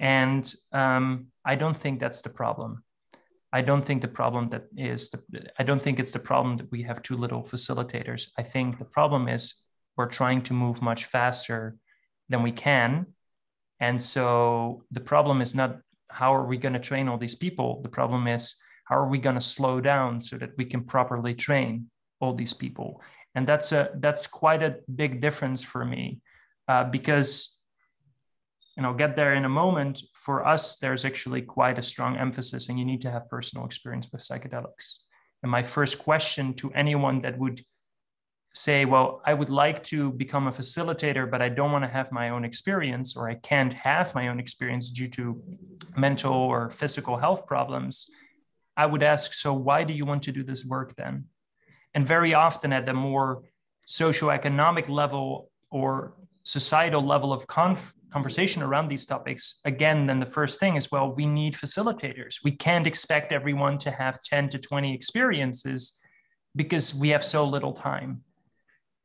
And I don't think that's the problem. I don't think it's the problem that we have too little facilitators. I think the problem is we're trying to move much faster than we can. And so the problem is not how are we going to train all these people? The problem is how are we going to slow down so that we can properly train all these people? And that's quite a big difference for me, because, and I'll get there in a moment, for us, there's actually quite a strong emphasis, and you need to have personal experience with psychedelics. And my first question to anyone that would say, well, I would like to become a facilitator, but I don't want to have my own experience, or I can't have my own experience due to mental or physical health problems, I would ask, so why do you want to do this work then? And very often at the more socioeconomic level or societal level of conversation around these topics, again, then the first thing is, well, we need facilitators. We can't expect everyone to have 10 to 20 experiences because we have so little time.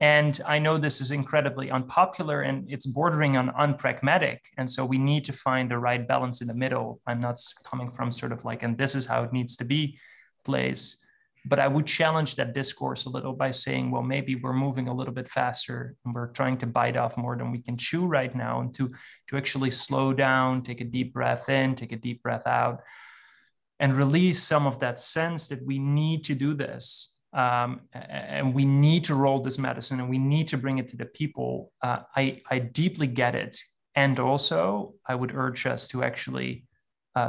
And I know this is incredibly unpopular and it's bordering on unpragmatic. And so we need to find the right balance in the middle. I'm not coming from sort of like, and this is how it needs to be place. But I would challenge that discourse a little by saying, well, maybe we're moving a little bit faster and we're trying to bite off more than we can chew right now, and to actually slow down, take a deep breath in, take a deep breath out, and release some of that sense that we need to do this. And we need to roll this medicine and we need to bring it to the people. I deeply get it. And also, I would urge us to actually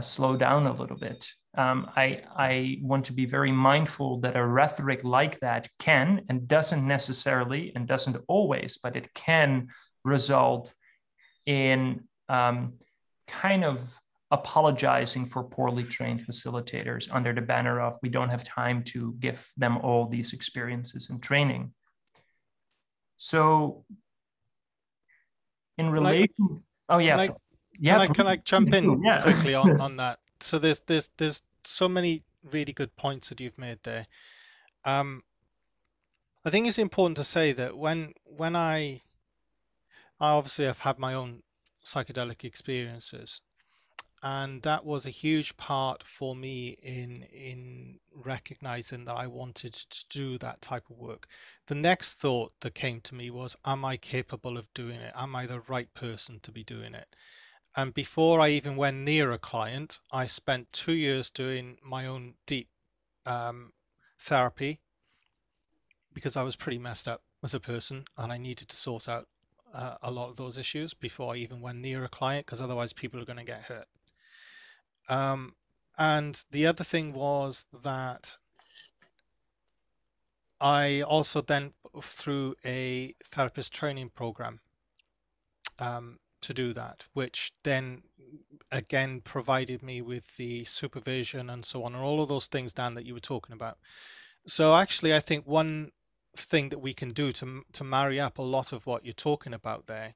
slow down a little bit. I want to be very mindful that a rhetoric like that can, and doesn't necessarily, and doesn't always, but it can result in kind of apologizing for poorly trained facilitators under the banner of we don't have time to give them all these experiences and training. So in relation, can I jump in quickly on that? So there's so many really good points that you've made there. I think it's important to say that when I obviously have had my own psychedelic experiences, and that was a huge part for me in recognizing that I wanted to do that type of work. The next thought that came to me was, am I capable of doing it? Am I the right person to be doing it? And before I even went near a client, I spent 2 years doing my own deep therapy, because I was pretty messed up as a person and I needed to sort out a lot of those issues before I even went near a client, because otherwise people are going to get hurt. And the other thing was that I also then through a therapist training program to do that, which then again provided me with the supervision and so on, and all of those things, Dan, that you were talking about. So actually, I think one thing that we can do to marry up a lot of what you're talking about there,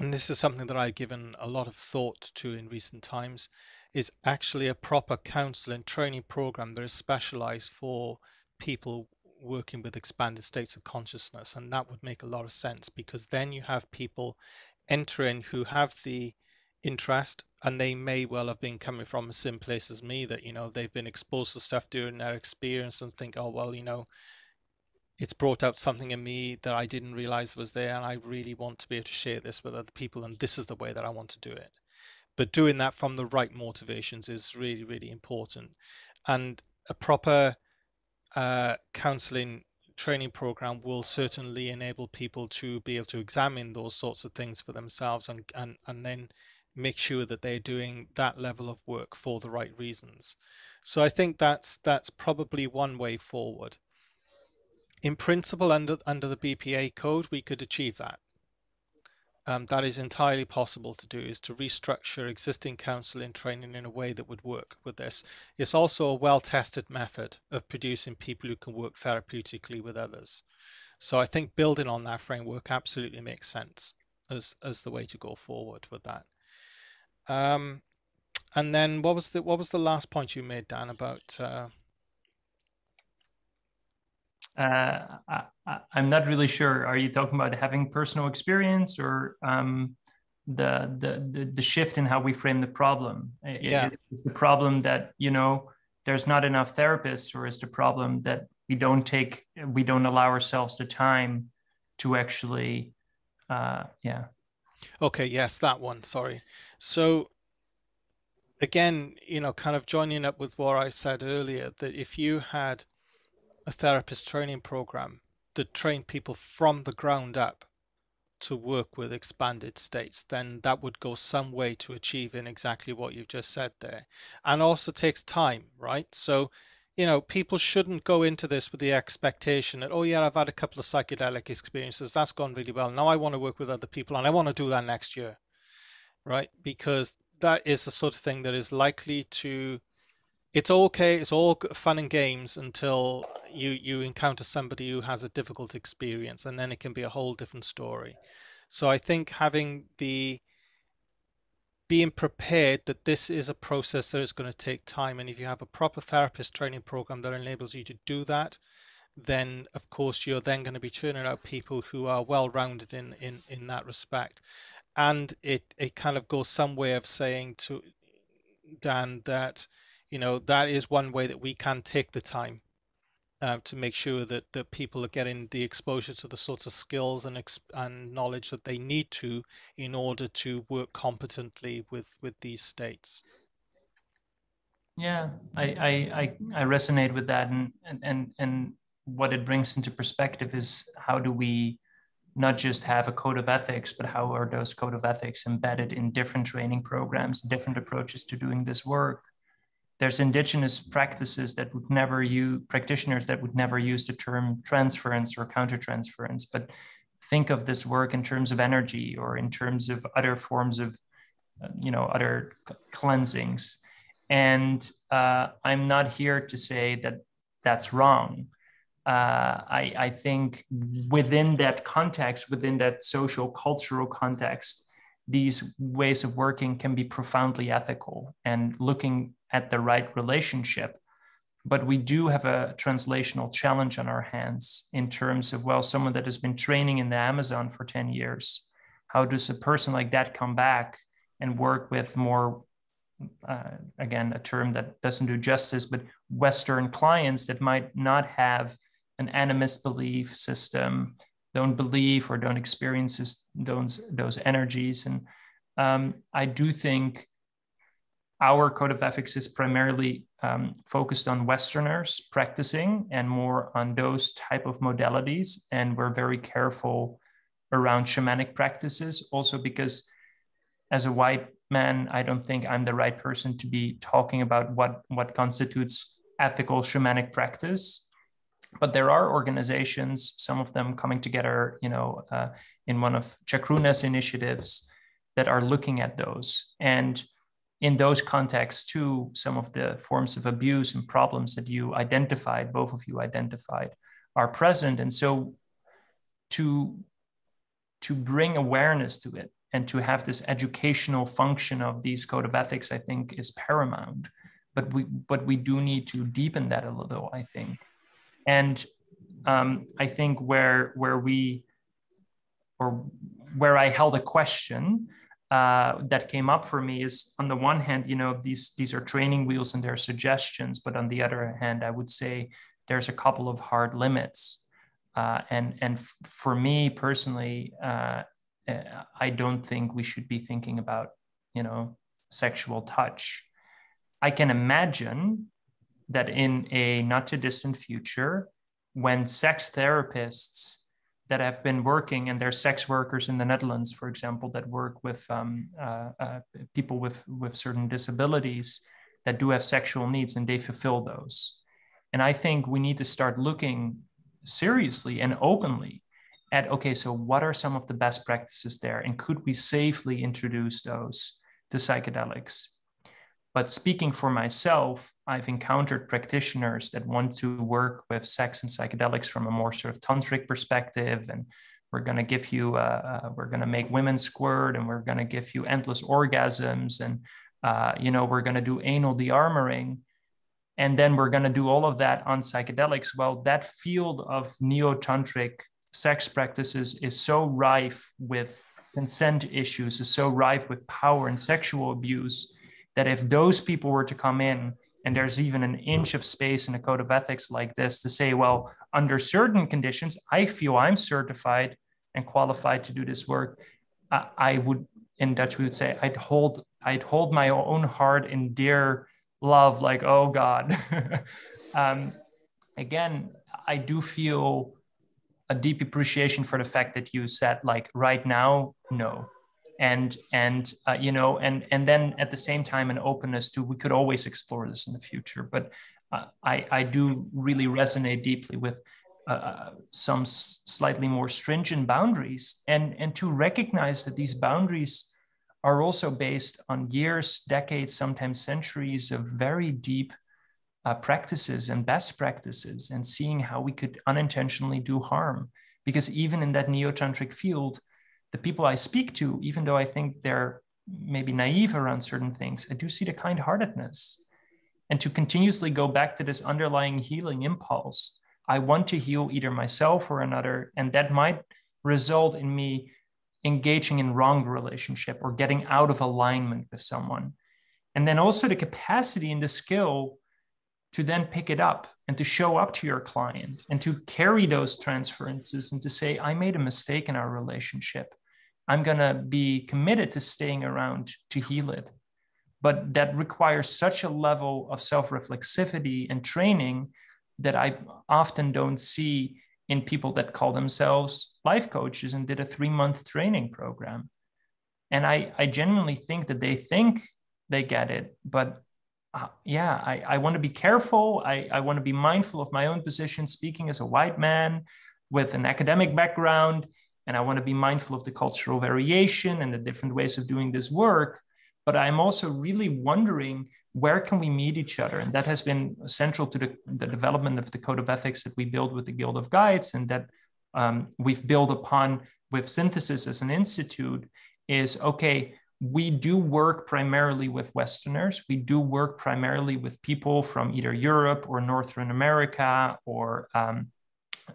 and this is something that I've given a lot of thought to in recent times, is actually a proper counseling training program that is specialized for people working with expanded states of consciousness. And that would make a lot of sense, because then you have people entering who have the interest, and they may well have been coming from the same place as me, that, you know, they've been exposed to stuff during their experience and think, oh, well, you know, it's brought out something in me that I didn't realize was there, and I really want to be able to share this with other people, and this is the way that I want to do it. But doing that from the right motivations is really, really important. And a proper counseling training program will certainly enable people to be able to examine those sorts of things for themselves, and then make sure that they're doing that level of work for the right reasons. So I think that's probably one way forward. In principle, under the BPA code, we could achieve that. That is entirely possible to do, is to restructure existing counseling training in a way that would work with this. It's also a well-tested method of producing people who can work therapeutically with others. So I think building on that framework absolutely makes sense as the way to go forward with that. And then what was the last point you made, Dan, about I'm not really sure. Are you talking about having personal experience, or the shift in how we frame the problem? Yeah. Is the problem that, you know, there's not enough therapists, or is the problem that we don't allow ourselves the time to actually, yeah. Okay, yes, that one, sorry. So again, you know, kind of joining up with what I said earlier, that if you had a therapist training program that trained people from the ground up to work with expanded states, then that would go some way to achieving exactly what you've just said there. And also takes time, right? So, you know, people shouldn't go into this with the expectation that, oh yeah, I've had a couple of psychedelic experiences, that's gone really well, now I want to work with other people and I want to do that next year, right? Because that is the sort of thing that is likely to, it's okay, it's all fun and games until you encounter somebody who has a difficult experience, and then it can be a whole different story. So I think being prepared that this is a process that is going to take time, and if you have a proper therapist training program that enables you to do that, then of course you're then going to be turning out people who are well-rounded in that respect. And it kind of goes some way of saying to Dan that, you know, that is one way that we can take the time to make sure that people are getting the exposure to the sorts of skills and knowledge that they need to in order to work competently with these states. Yeah, I resonate with that, and what it brings into perspective is, how do we not just have a code of ethics, but how are those code of ethics embedded in different training programs, different approaches to doing this work? There's indigenous practices that would never use, practitioners that would never use the term transference or countertransference, but think of this work in terms of energy, or in terms of other forms of, you know, other cleansings. And I'm not here to say that that's wrong, I think within that context, within that social cultural context, these ways of working can be profoundly ethical and looking at the right relationship. But we do have a translational challenge on our hands in terms of, well, someone that has been training in the Amazon for 10 years, how does a person like that come back and work with more, again, a term that doesn't do justice, but Western clients that might not have an animist belief system, don't believe or don't experience those energies. And I do think our code of ethics is primarily focused on Westerners practicing and more on those type of modalities. And we're very careful around shamanic practices, also because as a white man, I don't think I'm the right person to be talking about what constitutes ethical shamanic practice. But there are organizations, some of them coming together, in one of Chakruna's initiatives, that are looking at those. And in those contexts too, some of the forms of abuse and problems that you identified, both of you identified, are present. And so to bring awareness to it and to have this educational function of these code of ethics, I think, is paramount. But we do need to deepen that a little, I think. And I think where I held a question that came up for me is, on the one hand, these are training wheels and there are suggestions, but on the other hand, I would say there's a couple of hard limits. And for me personally, I don't think we should be thinking about, sexual touch. I can imagine that in a not too distant future, when sex therapists that have been working, and there's sex workers in the Netherlands, for example, that work with people with certain disabilities that do have sexual needs, and they fulfill those. And I think we need to start looking seriously and openly at, okay, so what are some of the best practices there? And could we safely introduce those to psychedelics? But speaking for myself, I've encountered practitioners that want to work with sex and psychedelics from a more sort of tantric perspective. And we're going to give you, we're going to make women squirt, and we're going to give you endless orgasms. And, we're going to do anal de-armoring. And then we're going to do all of that on psychedelics. Well, that field of neo-tantric sex practices is so rife with consent issues, is so rife with power and sexual abuse, that if those people were to come in, and there's even an inch of space in a code of ethics like this to say, well, under certain conditions, I feel I'm certified and qualified to do this work, I would, in Dutch, we would say, I'd hold my own heart in dear love, like, oh God. Again, I do feel a deep appreciation for the fact that you said, like, right now, no. And then at the same time, an openness to, we could always explore this in the future. But I do really resonate deeply with some slightly more stringent boundaries, and to recognize that these boundaries are also based on years, decades, sometimes centuries of very deep practices and best practices, and seeing how we could unintentionally do harm. Because even in that neo-tantric field, the people I speak to, even though I think they're maybe naive around certain things, I do see the kind-heartedness. And to continuously go back to this underlying healing impulse, I want to heal either myself or another, and that might result in me engaging in wrong relationship or getting out of alignment with someone. And then also the capacity and the skill to then pick it up and to show up to your client and to carry those transferences and to say, I made a mistake in our relationship. I'm going to be committed to staying around to heal it. But that requires such a level of self-reflexivity and training that I often don't see in people that call themselves life coaches and did a 3-month training program. And I genuinely think that they think they get it, but I want to be careful. I want to be mindful of my own position, speaking as a white man with an academic background. And I want to be mindful of the cultural variation and the different ways of doing this work. But I'm also really wondering where can we meet each other? And that has been central to the development of the Code of Ethics that we build with the Guild of Guides, and that we've built upon with Synthesis as an institute is, okay, we do work primarily with Westerners. We do work primarily with people from either Europe or Northern America or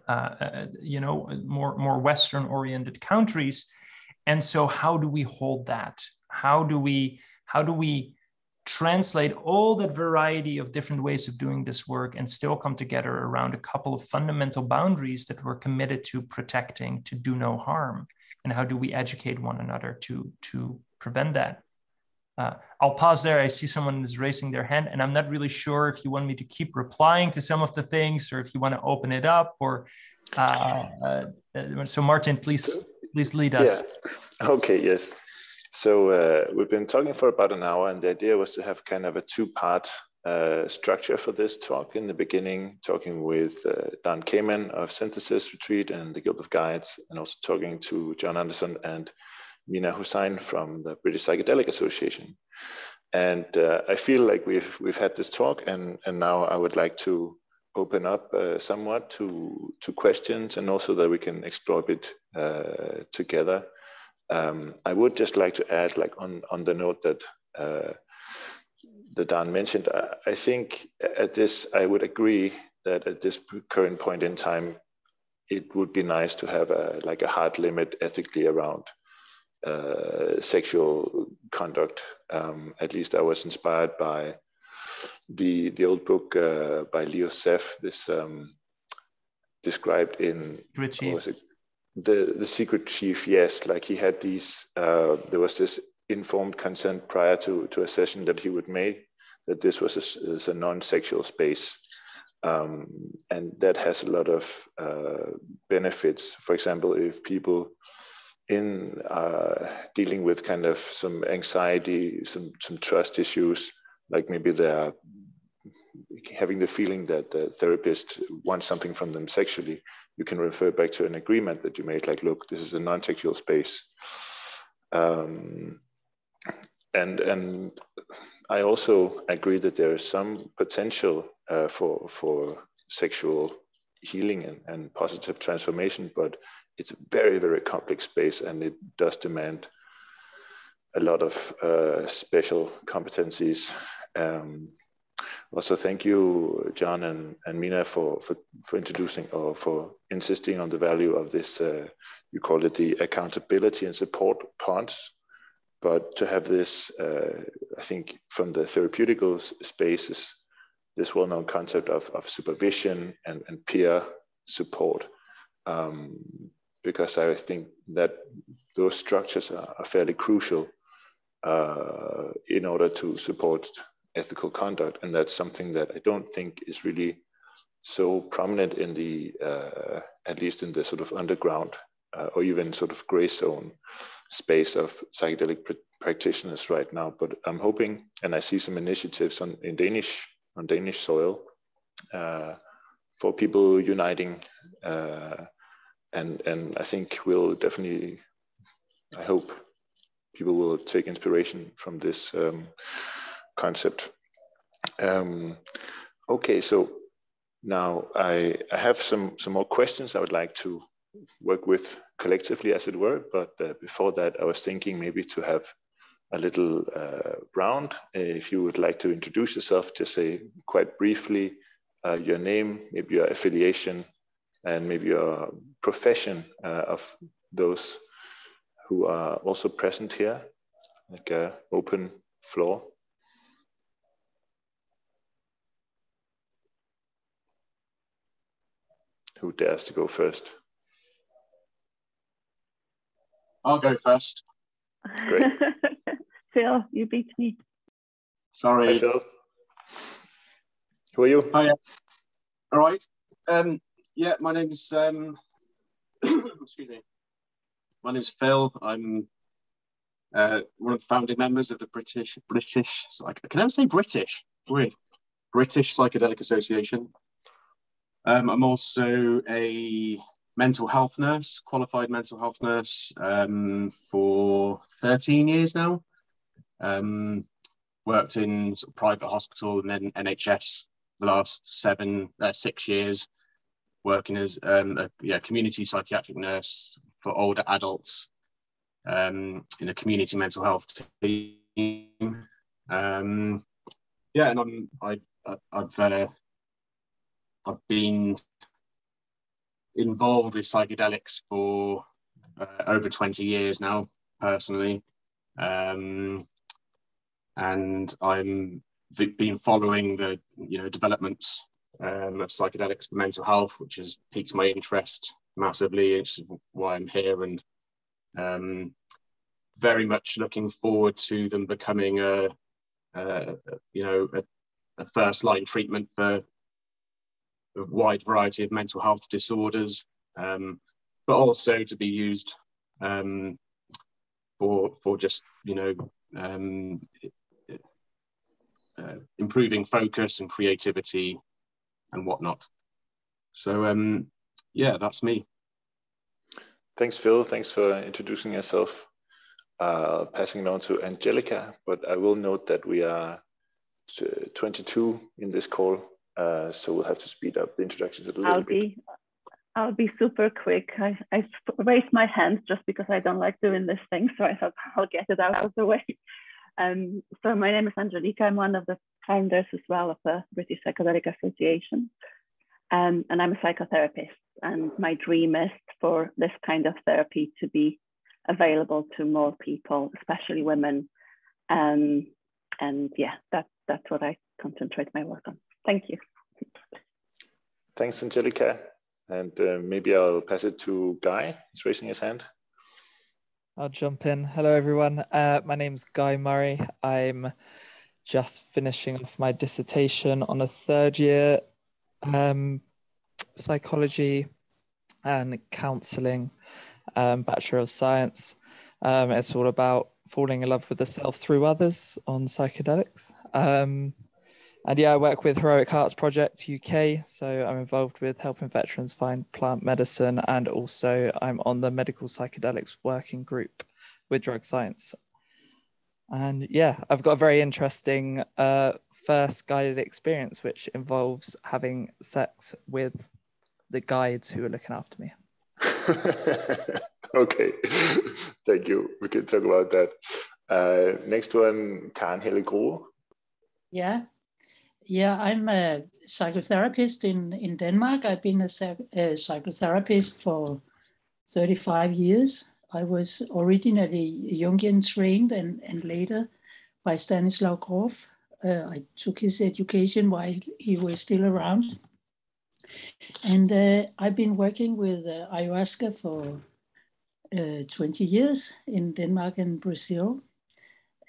more Western-oriented countries. And so how do we hold that? How do we translate all that variety of different ways of doing this work and still come together around a couple of fundamental boundaries that we're committed to protecting, to do no harm? And how do we educate one another to prevent that? I'll pause there. I see someone is raising their hand, and I'm not really sure if you want me to keep replying to some of the things or if you want to open it up, or so Martin, please lead us. Yeah. Okay, yes. So we've been talking for about an hour, and the idea was to have kind of a two-part structure for this talk. In the beginning, talking with Daan Keiman of Synthesis Retreat and the Guild of Guides, and also talking to John Anderson and Mina Hussain from the British Psychedelic Association. And I feel like we've had this talk, and now I would like to open up somewhat to questions, and also that we can explore a bit together. I would just like to add, like on the note that Daan mentioned, I think I would agree that at this current point in time, it would be nice to have a hard limit ethically around sexual conduct. At least I was inspired by the old book by Leo Seff, this described in the Secret Chief. Yes, like he had these, there was this informed consent prior to a session that he would make, that this was a non-sexual space. And that has a lot of benefits. For example, if people in dealing with kind of some anxiety, some trust issues, like maybe they're having the feeling that the therapist wants something from them sexually, you can refer back to an agreement that you made, like, look, this is a non-sexual space. And I also agree that there is some potential for sexual healing and positive transformation, but it's a very, very complex space, and it does demand a lot of special competencies. Also, thank you, John and Mina, for introducing or for insisting on the value of this. You call it the accountability and support parts, but to have this, I think, from the therapeutical spaces, this well-known concept of supervision and peer support, because I think that those structures are fairly crucial in order to support ethical conduct. And that's something that I don't think is really so prominent in the, at least in the sort of underground or even sort of gray zone space of psychedelic practitioners right now. But I'm hoping, and I see some initiatives on Danish soil for people uniting, and I think we'll definitely, I hope people will take inspiration from this concept. Okay, so now I have some more questions I would like to work with collectively, as it were. But before that, I was thinking maybe to have a little round. If you would like to introduce yourself, just say quite briefly your name, maybe your affiliation, and maybe your profession of those who are also present here, like an open floor. Who dares to go first? I'll go first. Great. Phil, you beat me. Sorry. Hi, Phil. Who are you? Hi. All right. Yeah, my name's excuse me. My name's Phil. I'm one of the founding members of the British. Can I say British? Weird. British Psychedelic Association. I'm also a mental health nurse, qualified mental health nurse, for 13 years now. worked in sort of private hospital and then NHS the last 6 years, working as a community psychiatric nurse for older adults in a community mental health team. And I've been involved with psychedelics for over 20 years now, personally. And I'm been following the developments of psychedelics for mental health, which has piqued my interest massively. It's why I'm here, and very much looking forward to them becoming a first line treatment for a wide variety of mental health disorders, but also to be used for just improving focus and creativity and whatnot. So that's me. Thanks, Phil. Thanks for introducing yourself. Passing it on to Angelica, but I will note that we are 22 in this call, so we'll have to speed up the introductions a little bit. I'll be super quick. I raised my hand just because I don't like doing this thing, so I thought I'll get it out of the way. So my name is Angelica. I'm one of the founders as well of the British Psychedelic Association, and I'm a psychotherapist. And my dream is for this kind of therapy to be available to more people, especially women. And yeah, that's what I concentrate my work on. Thank you. Thanks, Angelica. And maybe I'll pass it to Guy. He's raising his hand. I'll jump in. Hello, everyone. My name's Guy Murray. I'm just finishing off my dissertation on a third year psychology and counselling Bachelor of Science. It's all about falling in love with the self through others on psychedelics. And yeah, I work with Heroic Hearts Project UK, so I'm involved with helping veterans find plant medicine, and also I'm on the Medical Psychedelics Working Group with Drug Science. And yeah, I've got a very interesting first guided experience, which involves having sex with the guides who are looking after me. Okay, thank you. We can talk about that. Next one, Karen Hellegro. Yeah, I'm a psychotherapist in Denmark. I've been a psychotherapist for 35 years. I was originally Jungian trained and later by Stanislav Grof. I took his education while he was still around. And I've been working with ayahuasca for 20 years in Denmark and Brazil.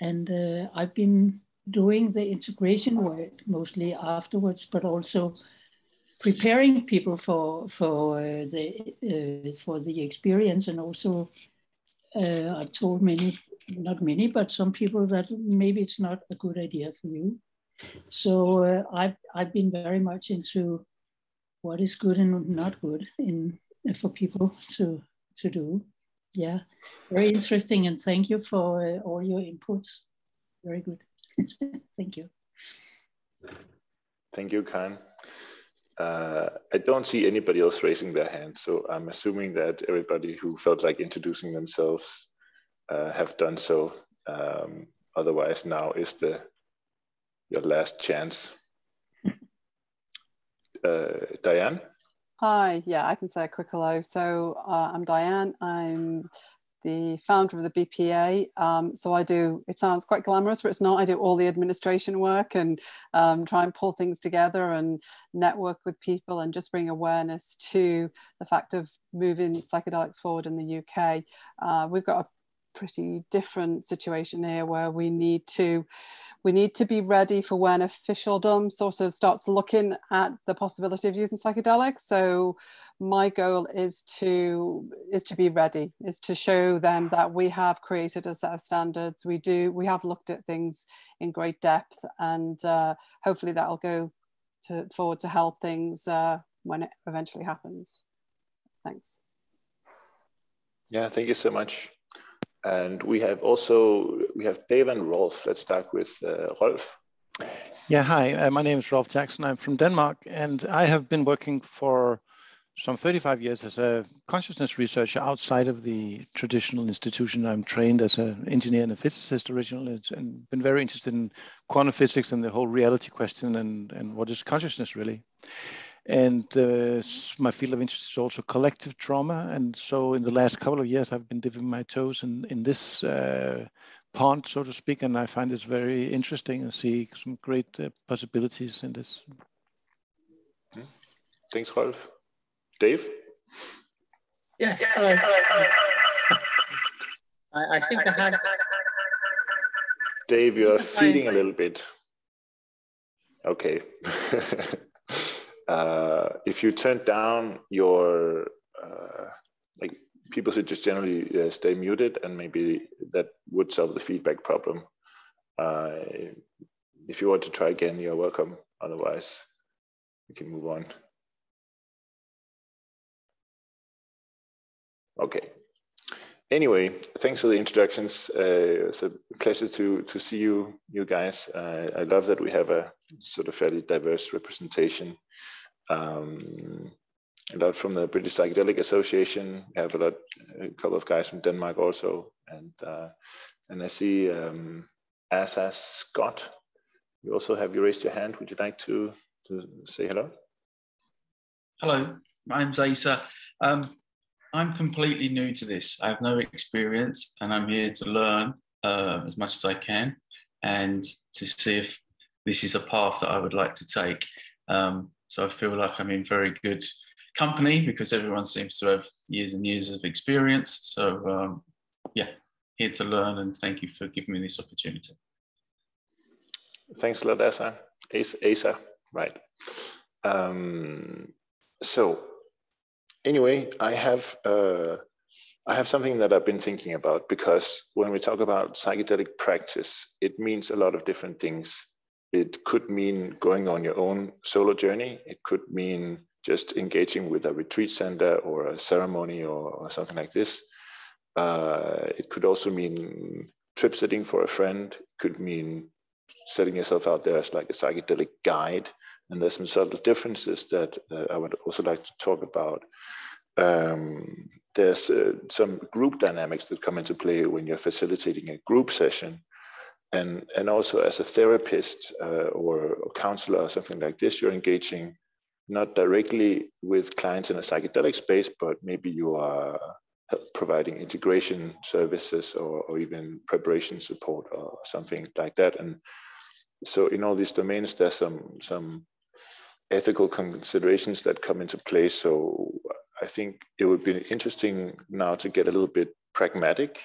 And I've been doing the integration work mostly afterwards, but also preparing people for the experience. And also I've told not many, but some people that maybe it's not a good idea for you. So I've been very much into what is good and not good for people to do. Yeah, very interesting, and thank you for all your inputs. Very good. Thank you. Thank you, Karen. I don't see anybody else raising their hand, so I'm assuming that everybody who felt like introducing themselves have done so. Otherwise, now is your last chance. Diane? Hi, yeah, I can say a quick hello. So I'm Diane. I'm the founder of the BPA. So I do, it sounds quite glamorous, but it's not. I do all the administration work and try and pull things together and network with people and just bring awareness to the fact of moving psychedelics forward in the UK. We've got a pretty different situation here where we need to be ready for when officialdom sort of starts looking at the possibility of using psychedelics. So my goal is to be ready, is to show them that we have created a set of standards. We have looked at things in great depth, and hopefully that'll go forward to help things when it eventually happens. Thanks. Yeah, thank you so much. And we have Dave and Rolf. Let's start with Rolf. Yeah, hi, my name is Rolf Jackson. I'm from Denmark, and I have been working for some 35 years as a consciousness researcher outside of the traditional institution. I'm trained as an engineer and a physicist originally, and been very interested in quantum physics and the whole reality question and what is consciousness really. And my field of interest is also collective trauma. And so in the last couple of years, I've been dipping my toes in this pond, so to speak, and I find it very interesting and see some great possibilities in this. Thanks, Rolf. Dave? Yes, I think I have. Dave, you're feeding a little bit. Okay. If you turn down your, like people should just generally stay muted, and maybe that would solve the feedback problem. If you want to try again, you're welcome. Otherwise, we can move on. Okay. Anyway, thanks for the introductions. It's a pleasure to see you guys. I love that we have a sort of fairly diverse representation. A lot from the British Psychedelic Association. We have a couple of guys from Denmark also, and I see Asa Scott. You also have raised your hand. Would you like to say hello? Hello, my name's Asa. I'm completely new to this. I have no experience, and I'm here to learn as much as I can and to see if this is a path that I would like to take. So I feel like I'm in very good company because everyone seems to have years and years of experience. So yeah, here to learn, and thank you for giving me this opportunity. Thanks a lot, Asa. Asa, right. So anyway, I have something that I've been thinking about, because when we talk about psychedelic practice, it means a lot of different things. It could mean going on your own solo journey. It could mean just engaging with a retreat center or a ceremony or something like this. It could also mean trip setting for a friend. It could mean setting yourself out there as like a psychedelic guide. And there's some subtle differences that I would also like to talk about. There's some group dynamics that come into play when you're facilitating a group session. And also as a therapist or counselor or something like this, you're engaging not directly with clients in a psychedelic space, but maybe you are providing integration services or even preparation support or something like that. And so in all these domains, there's some ethical considerations that come into play. So I think it would be interesting now to get a little bit pragmatic.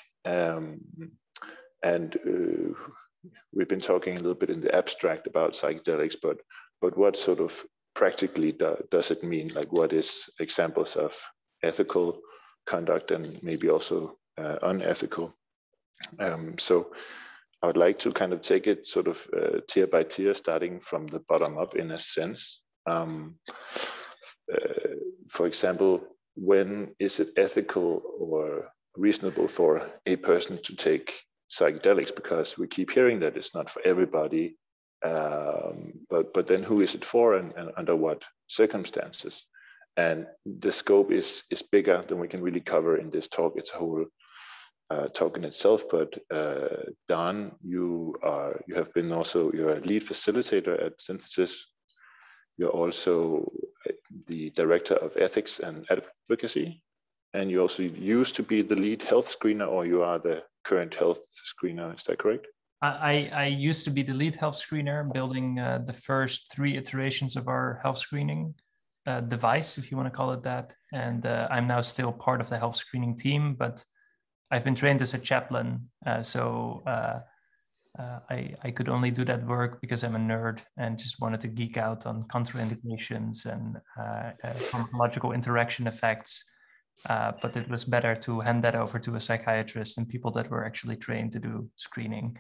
We've been talking a little bit in the abstract about psychedelics, but what sort of practically does it mean? Like, what is examples of ethical conduct and maybe also unethical? So I would like to kind of take it sort of tier by tier, starting from the bottom up in a sense. For example, when is it ethical or reasonable for a person to take psychedelics? Because we keep hearing that it's not for everybody, but then who is it for, and under what circumstances? And the scope is bigger than we can really cover in this talk. It's a whole talk in itself. But Daan, you're a lead facilitator at Synthesis. You're also the director of ethics and advocacy, and you also used to be the lead health screener, or you are the current health screener. Is that correct? I used to be the lead health screener, building the first 3 iterations of our health screening device, if you want to call it that. And I'm now still part of the health screening team, but I've been trained as a chaplain. So I could only do that work because I'm a nerd and just wanted to geek out on contraindications and pharmacological interaction effects. But it was better to hand that over to a psychiatrist and people that were actually trained to do screening.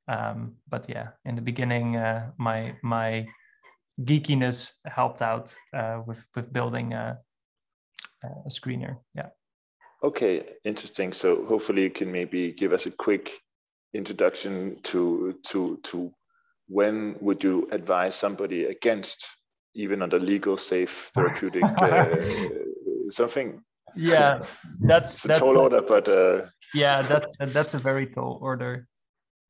But yeah, in the beginning, my geekiness helped out with building a screener. Yeah. Okay, interesting. So hopefully you can maybe give us a quick introduction to when would you advise somebody against, even under legal, safe, therapeutic, something? Yeah, it's a tall order, but yeah, that's a very tall order.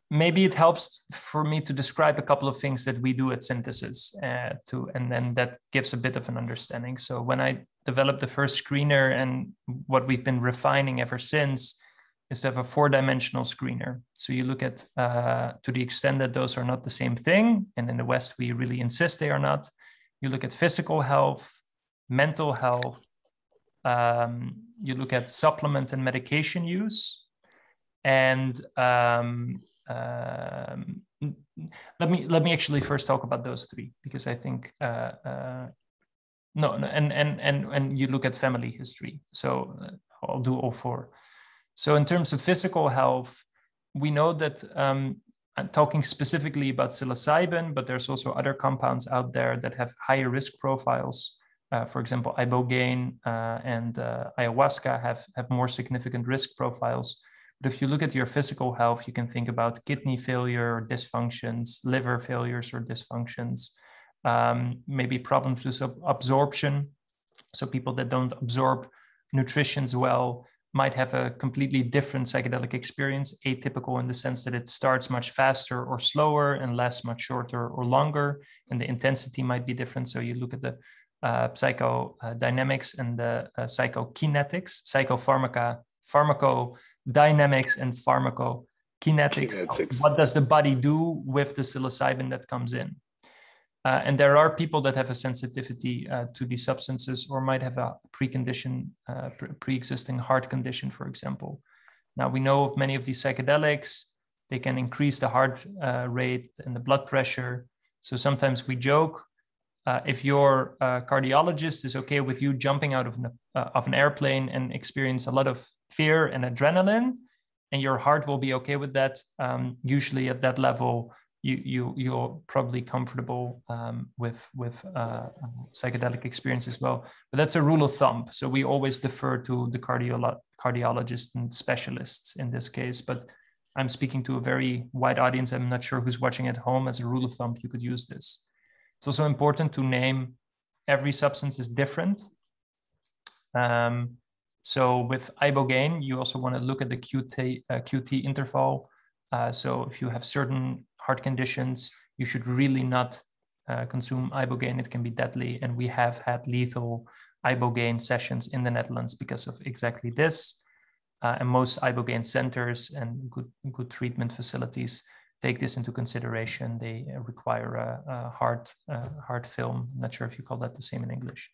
Maybe it helps for me to describe a couple of things that we do at Synthesis, and then that gives a bit of an understanding. So when I developed the first screener, and what we've been refining ever since, is to have a 4-dimensional screener. So you look at, to the extent that those are not the same thing, and in the West we really insist they are not, you look at physical health, mental health, you look at supplement and medication use, and let me actually first talk about those three, because I think and you look at family history. So I'll do all four. So in terms of physical health, we know that I'm talking specifically about psilocybin, but there's also other compounds out there that have higher risk profiles. For example, ibogaine and ayahuasca have more significant risk profiles. But if you look at your physical health, you can think about kidney failure or dysfunctions, liver failures or dysfunctions, maybe problems with absorption. So people that don't absorb nutrition well might have a completely different psychedelic experience, atypical in the sense that it starts much faster or slower and lasts much shorter or longer, and the intensity might be different. So you look at the psychodynamics and the psychokinetics, pharmacodynamics and pharmacokinetics. What does the body do with the psilocybin that comes in? And there are people that have a sensitivity to these substances, or might have a pre-existing heart condition, for example. Now we know of many of these psychedelics, they can increase the heart rate and the blood pressure. So sometimes we joke, if your cardiologist is okay with you jumping out of an airplane and experience a lot of fear and adrenaline, and your heart will be okay with that, usually at that level, you're probably comfortable with psychedelic experience as well. But that's a rule of thumb. So we always defer to the cardiologist and specialists in this case. But I'm speaking to a very wide audience. I'm not sure who's watching at home. As a rule of thumb, you could use this. It's also important to name every substance is different. So with ibogaine, you also want to look at the QT interval. So if you have certain heart conditions, you should really not consume ibogaine. It can be deadly. And we have had lethal ibogaine sessions in the Netherlands because of exactly this. And most ibogaine centers and good treatment facilities take this into consideration. They require a heart film. I'm not sure if you call that the same in English.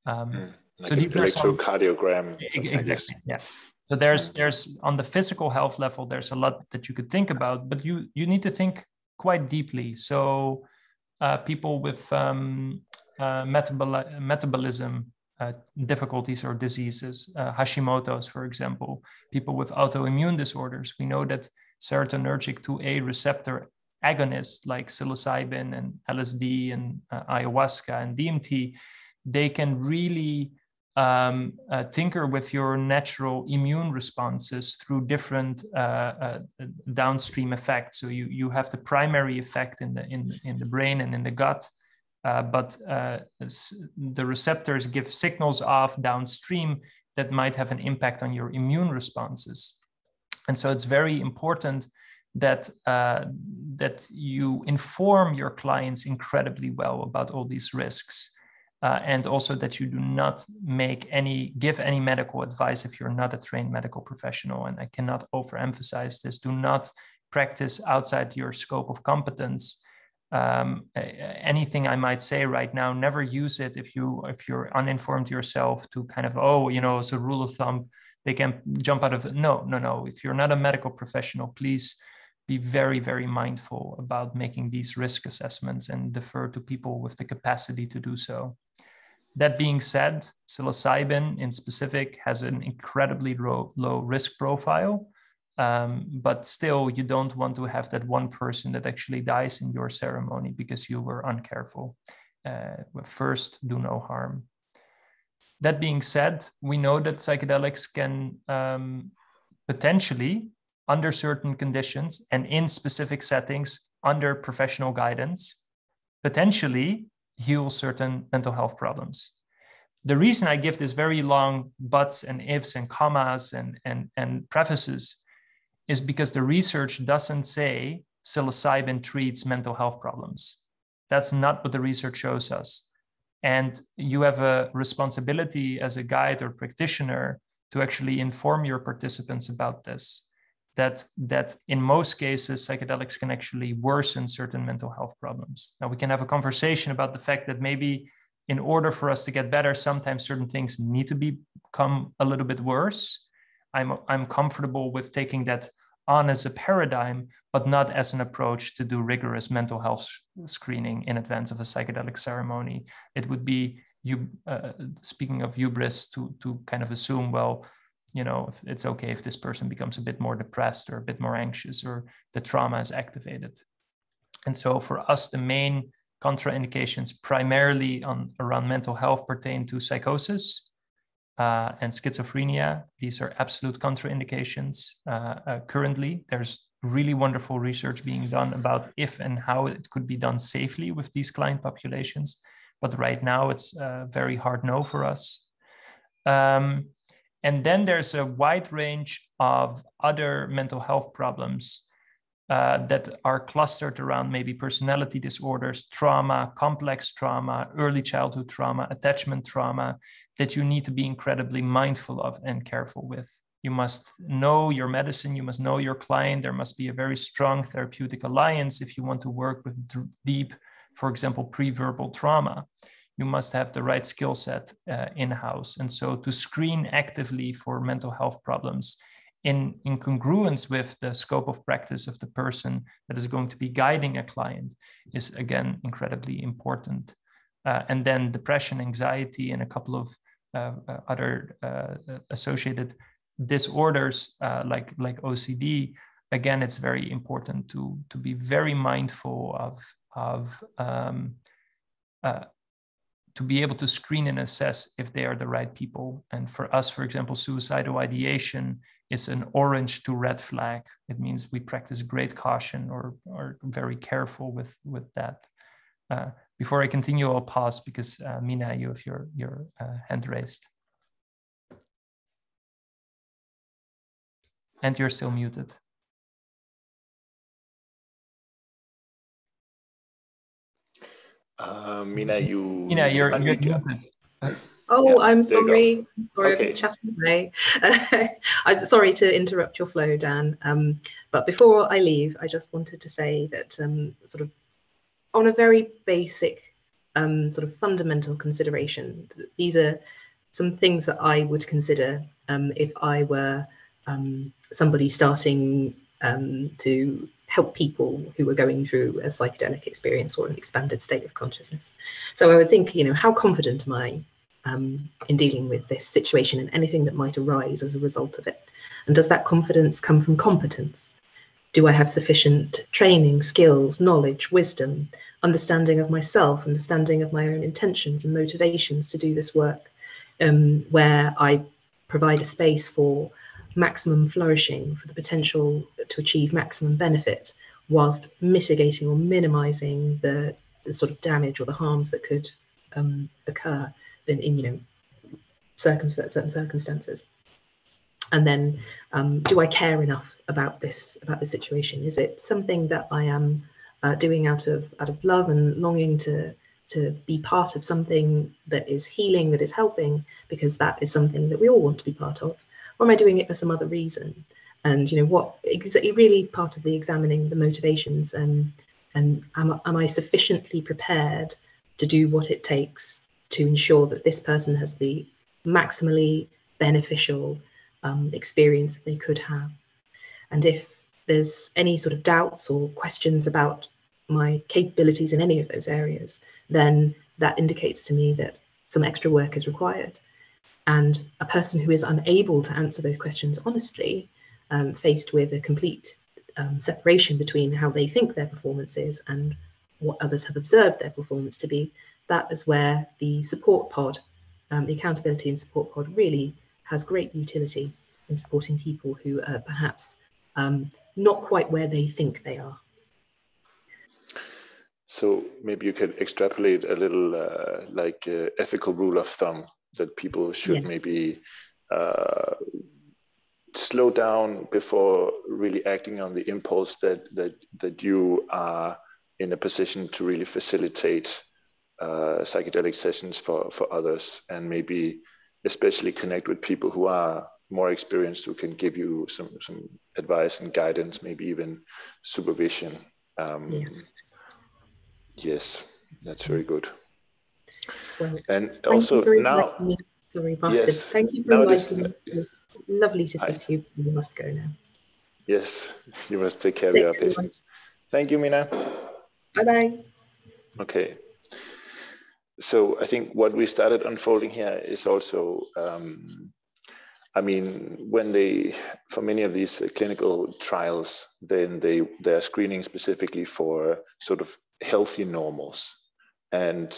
Like so an electrocardiogram. Exactly, yeah. So there's on the physical health level, there's a lot that you could think about, but you need to think quite deeply. So people with metabolism difficulties or diseases, Hashimoto's, for example, people with autoimmune disorders, we know that serotonergic 2A receptor agonists like psilocybin and LSD and ayahuasca and DMT, they can really tinker with your natural immune responses through different downstream effects. So you have the primary effect in the brain and in the gut, but the receptors give signals off downstream that might have an impact on your immune responses. And so it's very important that you inform your clients incredibly well about all these risks. And also that you do not give any medical advice if you're not a trained medical professional. And I cannot overemphasize this. Do not practice outside your scope of competence. Anything I might say right now, never use it if you're uninformed yourself to kind of, it's a rule of thumb. They can jump out of it. No. If you're not a medical professional, please be very, very mindful about making these risk assessments and defer to people with the capacity to do so. That being said, psilocybin in specific has an incredibly low risk profile, but still you don't want to have that one person that actually dies in your ceremony because you were uncareful. First, do no harm. That being said, we know that psychedelics can potentially, under certain conditions and in specific settings, under professional guidance, potentially heal certain mental health problems. The reason I give this very long buts and ifs and commas and prefaces is because the research doesn't say psilocybin treats mental health problems. That's not what the research shows us. And you have a responsibility as a guide or practitioner to actually inform your participants about this, that in most cases, psychedelics can actually worsen certain mental health problems. Now, we can have a conversation about the fact that maybe in order for us to get better, sometimes certain things need to become a little bit worse. I'm comfortable with taking that on as a paradigm, but not as an approach to do rigorous mental health screening in advance of a psychedelic ceremony. It would be, speaking of hubris, to kind of assume, well, you know, it's okay if this person becomes a bit more depressed or a bit more anxious or the trauma is activated. And so for us, the main contraindications primarily around mental health pertain to psychosis and schizophrenia. These are absolute contraindications. Currently, there's really wonderful research being done about if and how it could be done safely with these client populations. But right now, it's a very hard no for us. And then there's a wide range of other mental health problems that are clustered around maybe personality disorders, trauma, complex trauma, early childhood trauma, attachment trauma, that you need to be incredibly mindful of and careful with. You must know your medicine, you must know your client. There must be a very strong therapeutic alliance if you want to work with deep, for example, pre-verbal trauma. You must have the right skill set in-house. And so to screen actively for mental health problems in congruence with the scope of practice of the person that is going to be guiding a client is, again, incredibly important. And then depression, anxiety, and a couple of other associated disorders like OCD. Again, it's very important to be very mindful of to be able to screen and assess if they are the right people. And for us, for example, suicidal ideation is an orange to red flag. It means we practice great caution or are very careful with that. Before I continue, I'll pause because Mina, you have your hand raised. And you're still muted. Mina, you're muted. Oh, yeah, I'm sorry. Sorry, okay. I've been chatting away. I'm sorry to interrupt your flow, Dan. But before I leave, I just wanted to say that sort of on a very basic, sort of fundamental consideration, these are some things that I would consider if I were somebody starting to help people who were going through a psychedelic experience or an expanded state of consciousness. So I would think, you know, how confident am I in dealing with this situation and anything that might arise as a result of it? And does that confidence come from competence? Do I have sufficient training, skills, knowledge, wisdom, understanding of myself, understanding of my own intentions and motivations to do this work, where I provide a space for maximum flourishing, for the potential to achieve maximum benefit, whilst mitigating or minimizing the sort of damage or the harms that could occur in you know, certain circumstances. And then, do I care enough about this situation? Is it something that I am doing out of love and longing to be part of something that is healing, that is helping, because that is something that we all want to be part of? Or am I doing it for some other reason? And you know, what really part of the examining the motivations, and am I sufficiently prepared to do what it takes to ensure that this person has the maximally beneficial experience that they could have? And if there's any sort of doubts or questions about my capabilities in any of those areas, then that indicates to me that some extra work is required. And a person who is unable to answer those questions honestly, faced with a complete separation between how they think their performance is and what others have observed their performance to be, that is where the support pod the accountability and support pod really has great utility in supporting people who are perhaps not quite where they think they are. So maybe you could extrapolate a little ethical rule of thumb that people should maybe slow down before really acting on the impulse that you are in a position to really facilitate psychedelic sessions for others, and maybe especially connect with people who are more experienced, who can give you some advice and guidance, maybe even supervision. Yes, that's very good. Well, and also now, sorry, Martin. Yes, thank you for inviting me. It was lovely to speak to you. You must go now. Yes, you must take care of your patients. Thank you, Mina. Bye-bye. Okay. So I think what we started unfolding here is also, I mean, for many of these clinical trials, then they're screening specifically for sort of healthy normals. And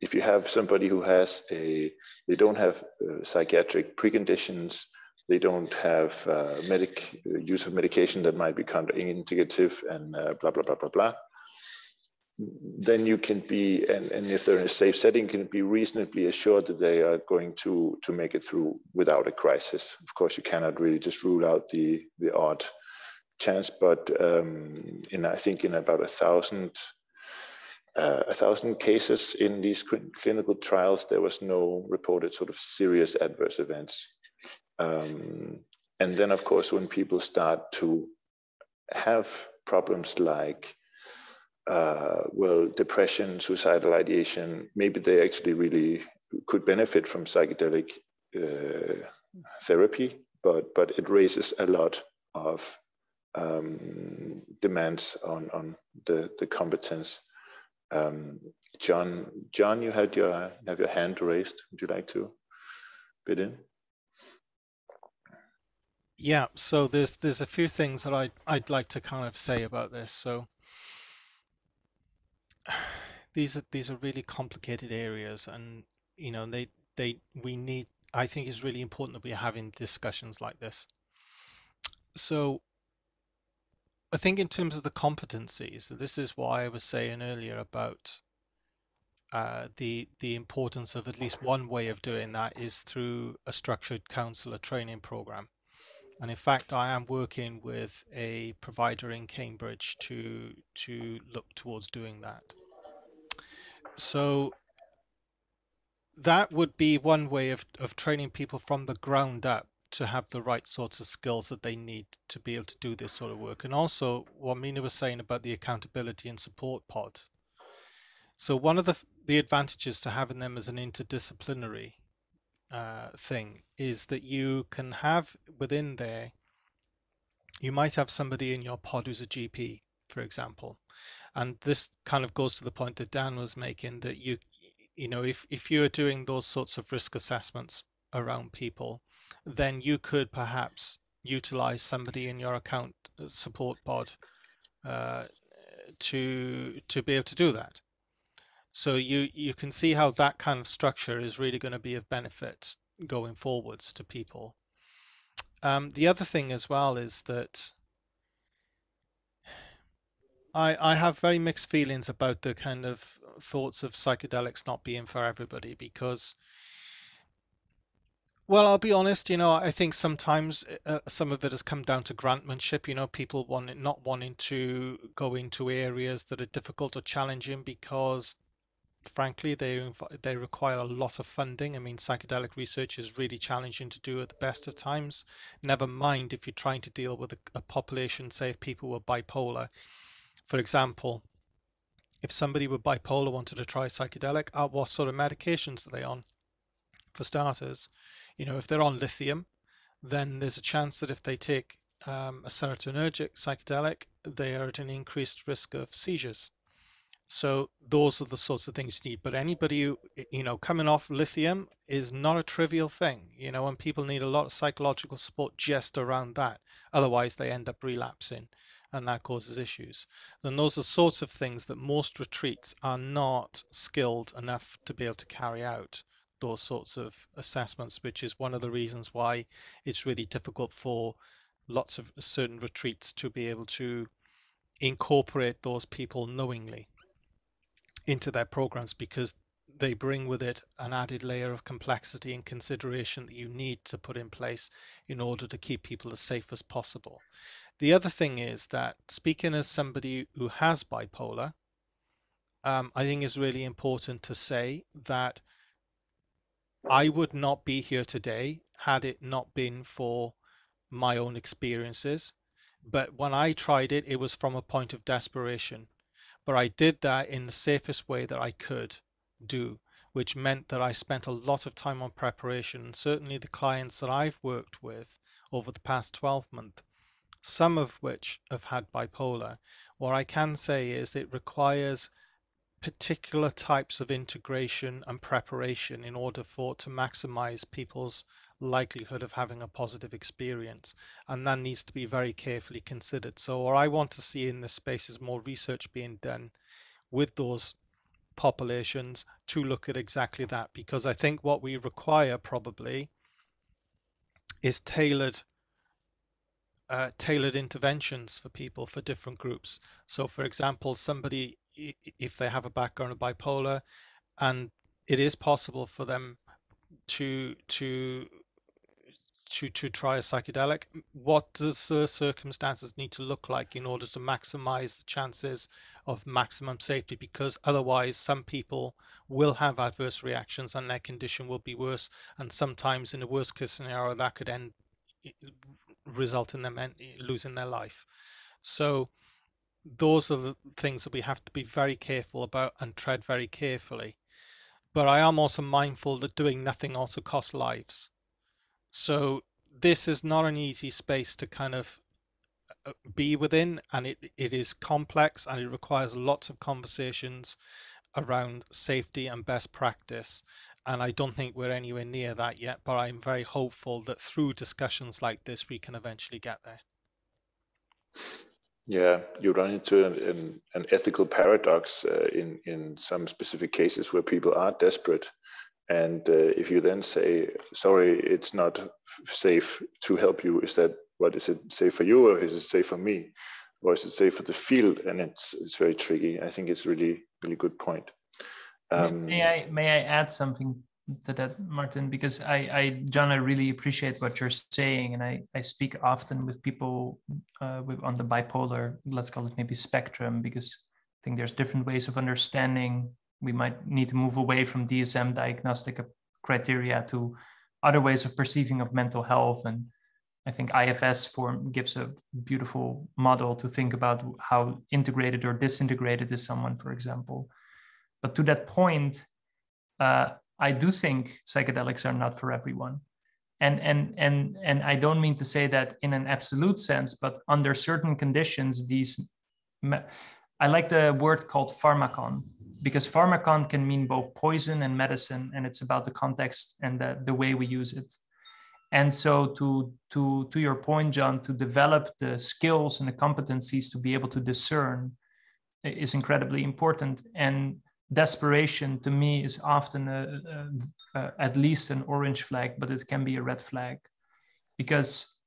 if you have somebody who has they don't have psychiatric preconditions, they don't have use of medication that might be contraindicative and blah, blah, blah, blah, blah, then you can be, and if they're in a safe setting, can be reasonably assured that they are going to make it through without a crisis. Of course, you cannot really just rule out the odd chance, but I think in about 1,000 cases in these clinical trials, there was no reported sort of serious adverse events. And then, of course, when people start to have problems like depression, suicidal ideation, maybe they actually really could benefit from psychedelic therapy, but it raises a lot of demands on the competence. John, you have your hand raised. Would you like to bid in? Yeah, so there's a few things that I'd like to kind of say about this. So these are really complicated areas, and I think it's really important that we're having discussions like this. So I think in terms of the competencies, this is why I was saying earlier about the importance of at least one way of doing that is through a structured counselor training program. And in fact, I am working with a provider in Cambridge to look towards doing that. So that would be one way of training people from the ground up to have the right sorts of skills that they need to be able to do this sort of work. And also what Mina was saying about the accountability and support pod. So one of the advantages to having them as an interdisciplinary thing is that you can have within there, you might have somebody in your pod who's a GP, for example. And this kind of goes to the point that Daan was making, that if you're doing those sorts of risk assessments around people, then you could perhaps utilize somebody in your account support pod to be able to do that. So you can see how that kind of structure is really going to be of benefit going forwards to people. The other thing as well is that I have very mixed feelings about the kind of thoughts of psychedelics not being for everybody, because, well, I'll be honest, I think sometimes some of it has come down to grantmanship, people not wanting to go into areas that are difficult or challenging because, frankly, they require a lot of funding. I mean, psychedelic research is really challenging to do at the best of times. Never mind if you're trying to deal with a population, say, if people were bipolar. For example, if somebody with bipolar wanted to try psychedelic, what sort of medications are they on? For starters, if they're on lithium, then there's a chance that if they take a serotonergic psychedelic, they are at an increased risk of seizures. So those are the sorts of things you need. But anybody who, coming off lithium is not a trivial thing, and people need a lot of psychological support just around that. Otherwise, they end up relapsing, and that causes issues. And those are sorts of things that most retreats are not skilled enough to be able to carry out, those sorts of assessments, which is one of the reasons why it's really difficult for lots of certain retreats to be able to incorporate those people knowingly into their programs, because they bring with it an added layer of complexity and consideration that you need to put in place in order to keep people as safe as possible. The other thing is that, speaking as somebody who has bipolar, I think it's really important to say that I would not be here today had it not been for my own experiences. But when I tried it, it was from a point of desperation. But I did that in the safest way that I could do, which meant that I spent a lot of time on preparation. And certainly the clients that I've worked with over the past 12 months, some of which have had bipolar, what I can say is it requires particular types of integration and preparation in order to maximize people's likelihood of having a positive experience, and that needs to be very carefully considered. So what I want to see in this space is more research being done with those populations to look at exactly that, because I think what we require probably is tailored interventions for people, for different groups. So for example, somebody, if they have a background of bipolar and it is possible for them to try a psychedelic, what does the circumstances need to look like in order to maximize the chances of maximum safety? Because otherwise some people will have adverse reactions and their condition will be worse, and sometimes in a worst case scenario that could result in them losing their life. So those are the things that we have to be very careful about and tread very carefully. But I am also mindful that doing nothing also costs lives. So this is not an easy space to kind of be within, and it is complex, and it requires lots of conversations around safety and best practice. And I don't think we're anywhere near that yet, but I'm very hopeful that through discussions like this, we can eventually get there. Yeah, you run into an ethical paradox in some specific cases where people are desperate. And if you then say, sorry, it's not safe to help you, is it safe for you, or is it safe for me? Or is it safe for the field? And it's very tricky. I think it's really, really good point. May I add something to that, Martin? Because John, I really appreciate what you're saying, and I speak often with people on the bipolar, let's call it maybe spectrum, because I think there's different ways of understanding. We might need to move away from DSM diagnostic criteria to other ways of perceiving of mental health, and I think IFS form gives a beautiful model to think about how integrated or disintegrated is someone, for example. But to that point, I do think psychedelics are not for everyone. And I don't mean to say that in an absolute sense, but under certain conditions, I like the word called pharmacon, because pharmacon can mean both poison and medicine, and it's about the context and the way we use it. And so to your point, John, to develop the skills and the competencies to be able to discern is incredibly important. And desperation to me is often at least an orange flag, but it can be a red flag. Because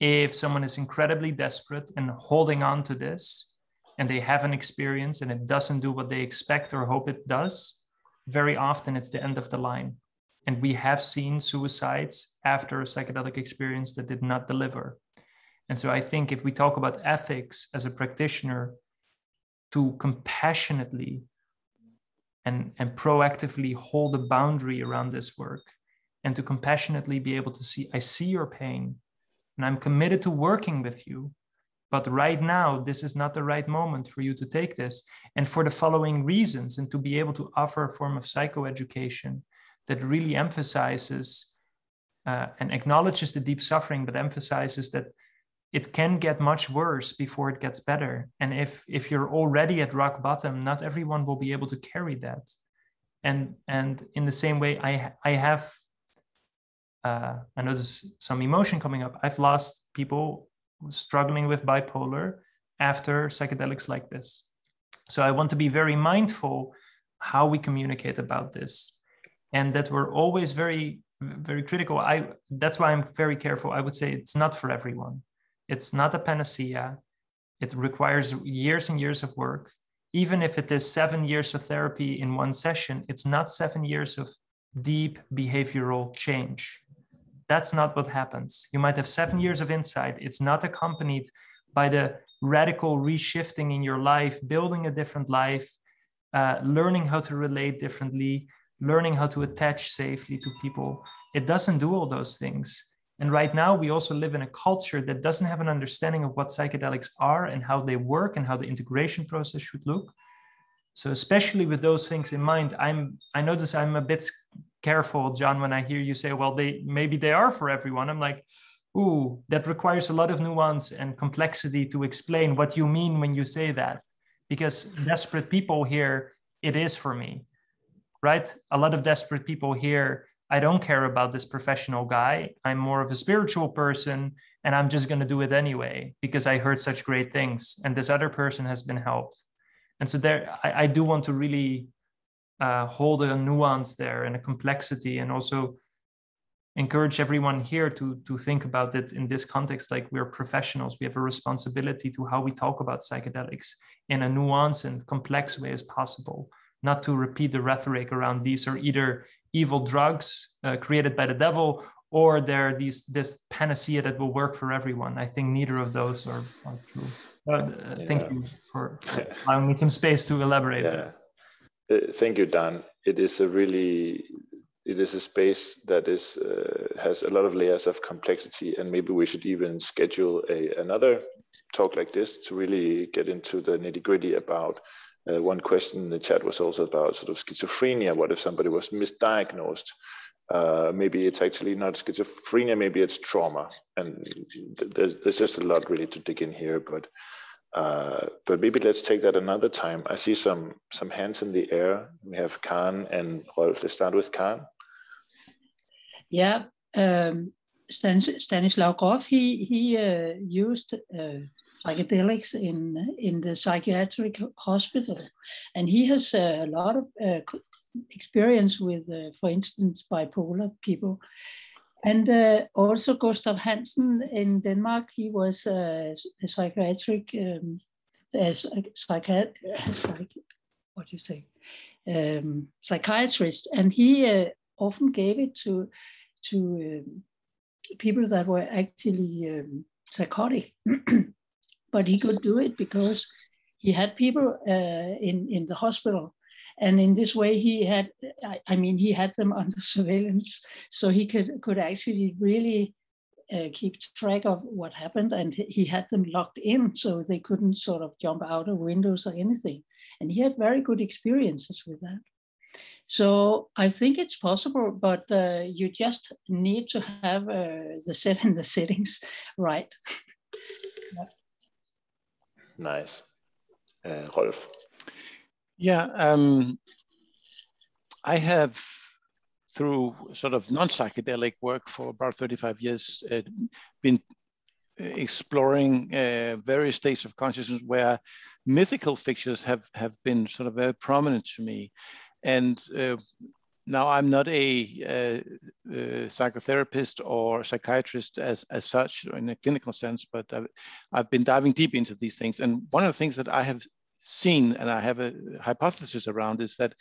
if someone is incredibly desperate and holding on to this, and they have an experience and it doesn't do what they expect or hope it does, very often it's the end of the line. And we have seen suicides after a psychedelic experience that did not deliver. And so I think if we talk about ethics as a practitioner, to compassionately and proactively hold a boundary around this work, and to compassionately be able to see, I see your pain and I'm committed to working with you, but right now, this is not the right moment for you to take this, and for the following reasons, and to be able to offer a form of psychoeducation that really emphasizes and acknowledges the deep suffering, but emphasizes that it can get much worse before it gets better. And if you're already at rock bottom, not everyone will be able to carry that. And in the same way, I have, I know there's some emotion coming up. I've lost people struggling with bipolar after psychedelics like this. So I want to be very mindful how we communicate about this, and that we're always very, very critical. That's why I'm very careful. I would say it's not for everyone. It's not a panacea. It requires years and years of work. Even if it is 7 years of therapy in one session, it's not 7 years of deep behavioral change. That's not what happens. You might have 7 years of insight. It's not accompanied by the radical reshifting in your life, building a different life, learning how to relate differently, learning how to attach safely to people. It doesn't do all those things. And right now, we also live in a culture that doesn't have an understanding of what psychedelics are and how they work and how the integration process should look. So especially with those things in mind, I notice I'm a bit careful, John, when I hear you say, well, maybe they are for everyone. I'm like, ooh, that requires a lot of nuance and complexity to explain what you mean when you say that. Because desperate people here, it is for me, right? A lot of desperate people here, I don't care about this professional guy. I'm more of a spiritual person, and I'm just going to do it anyway because I heard such great things, and this other person has been helped. And so there, I do want to really hold a nuance there and a complexity, and also encourage everyone here to think about it in this context. Like, we're professionals, we have a responsibility to how we talk about psychedelics in a nuanced and complex way as possible, not to repeat the rhetoric around these are either evil drugs created by the devil, or they're this panacea that will work for everyone. I think neither of those are true. Thank you for allowing me some space to elaborate. Yeah. Thank you, Daan. It is a space that has a lot of layers of complexity, and maybe we should even schedule another talk like this to really get into the nitty-gritty about. One question in the chat was also about sort of schizophrenia. What if somebody was misdiagnosed? Maybe it's actually not schizophrenia, maybe it's trauma. And there's just a lot really to dig in here, but maybe let's take that another time. I see some hands in the air. We have Khan and Rolf. Let's start with Khan. Yeah, Stanislav Grof, he used psychedelics in the psychiatric hospital, and he has a lot of experience with, for instance, bipolar people. And also Gustav Hansen in Denmark, he was a psychiatric, psychiatrist, and he often gave it to people that were actually psychotic. But he could do it because he had people in the hospital. And in this way, he had them under surveillance, so he could actually really keep track of what happened, and he had them locked in so they couldn't sort of jump out of windows or anything. And he had very good experiences with that. So I think it's possible, but you just need to have the settings right. Nice. Rolf. Yeah, I have, through sort of non-psychedelic work for about 35 years, been exploring various states of consciousness where mythical figures have been sort of very prominent to me. And now I'm not a psychotherapist or psychiatrist as such in a clinical sense, but I've been diving deep into these things. And one of the things that I have seen, and I have a hypothesis around, is that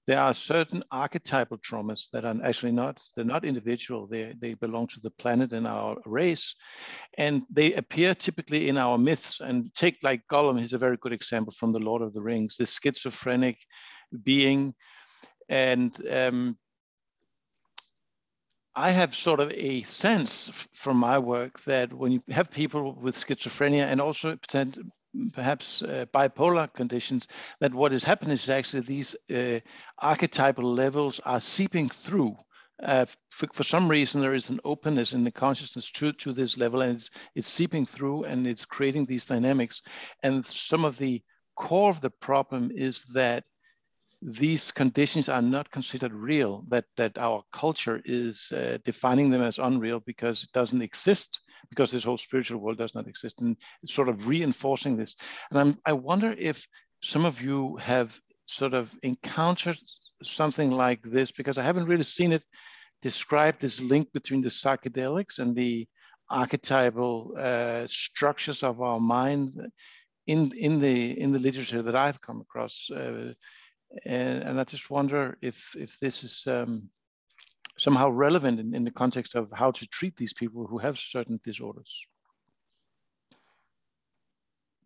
there are certain archetypal traumas that are actually they're not individual. They belong to the planet and our race, and they appear typically in our myths. And take like Gollum, he's a very good example from the Lord of the Rings, this schizophrenic being. And I have sort of a sense from my work that when you have people with schizophrenia and also perhaps bipolar conditions, that what is happening is actually these archetypal levels are seeping through for some reason, there is an openness in the consciousness to this level, and it's seeping through, and it's creating these dynamics. And some of the core of the problem is that these conditions are not considered real, that our culture is defining them as unreal because it doesn't exist, because this whole spiritual world does not exist, and it's sort of reinforcing this. And I wonder if some of you have sort of encountered something like this, because I haven't really seen it describe, this link between the psychedelics and the archetypal structures of our mind in the literature that I've come across. And I just wonder if this is somehow relevant in the context of how to treat these people who have certain disorders.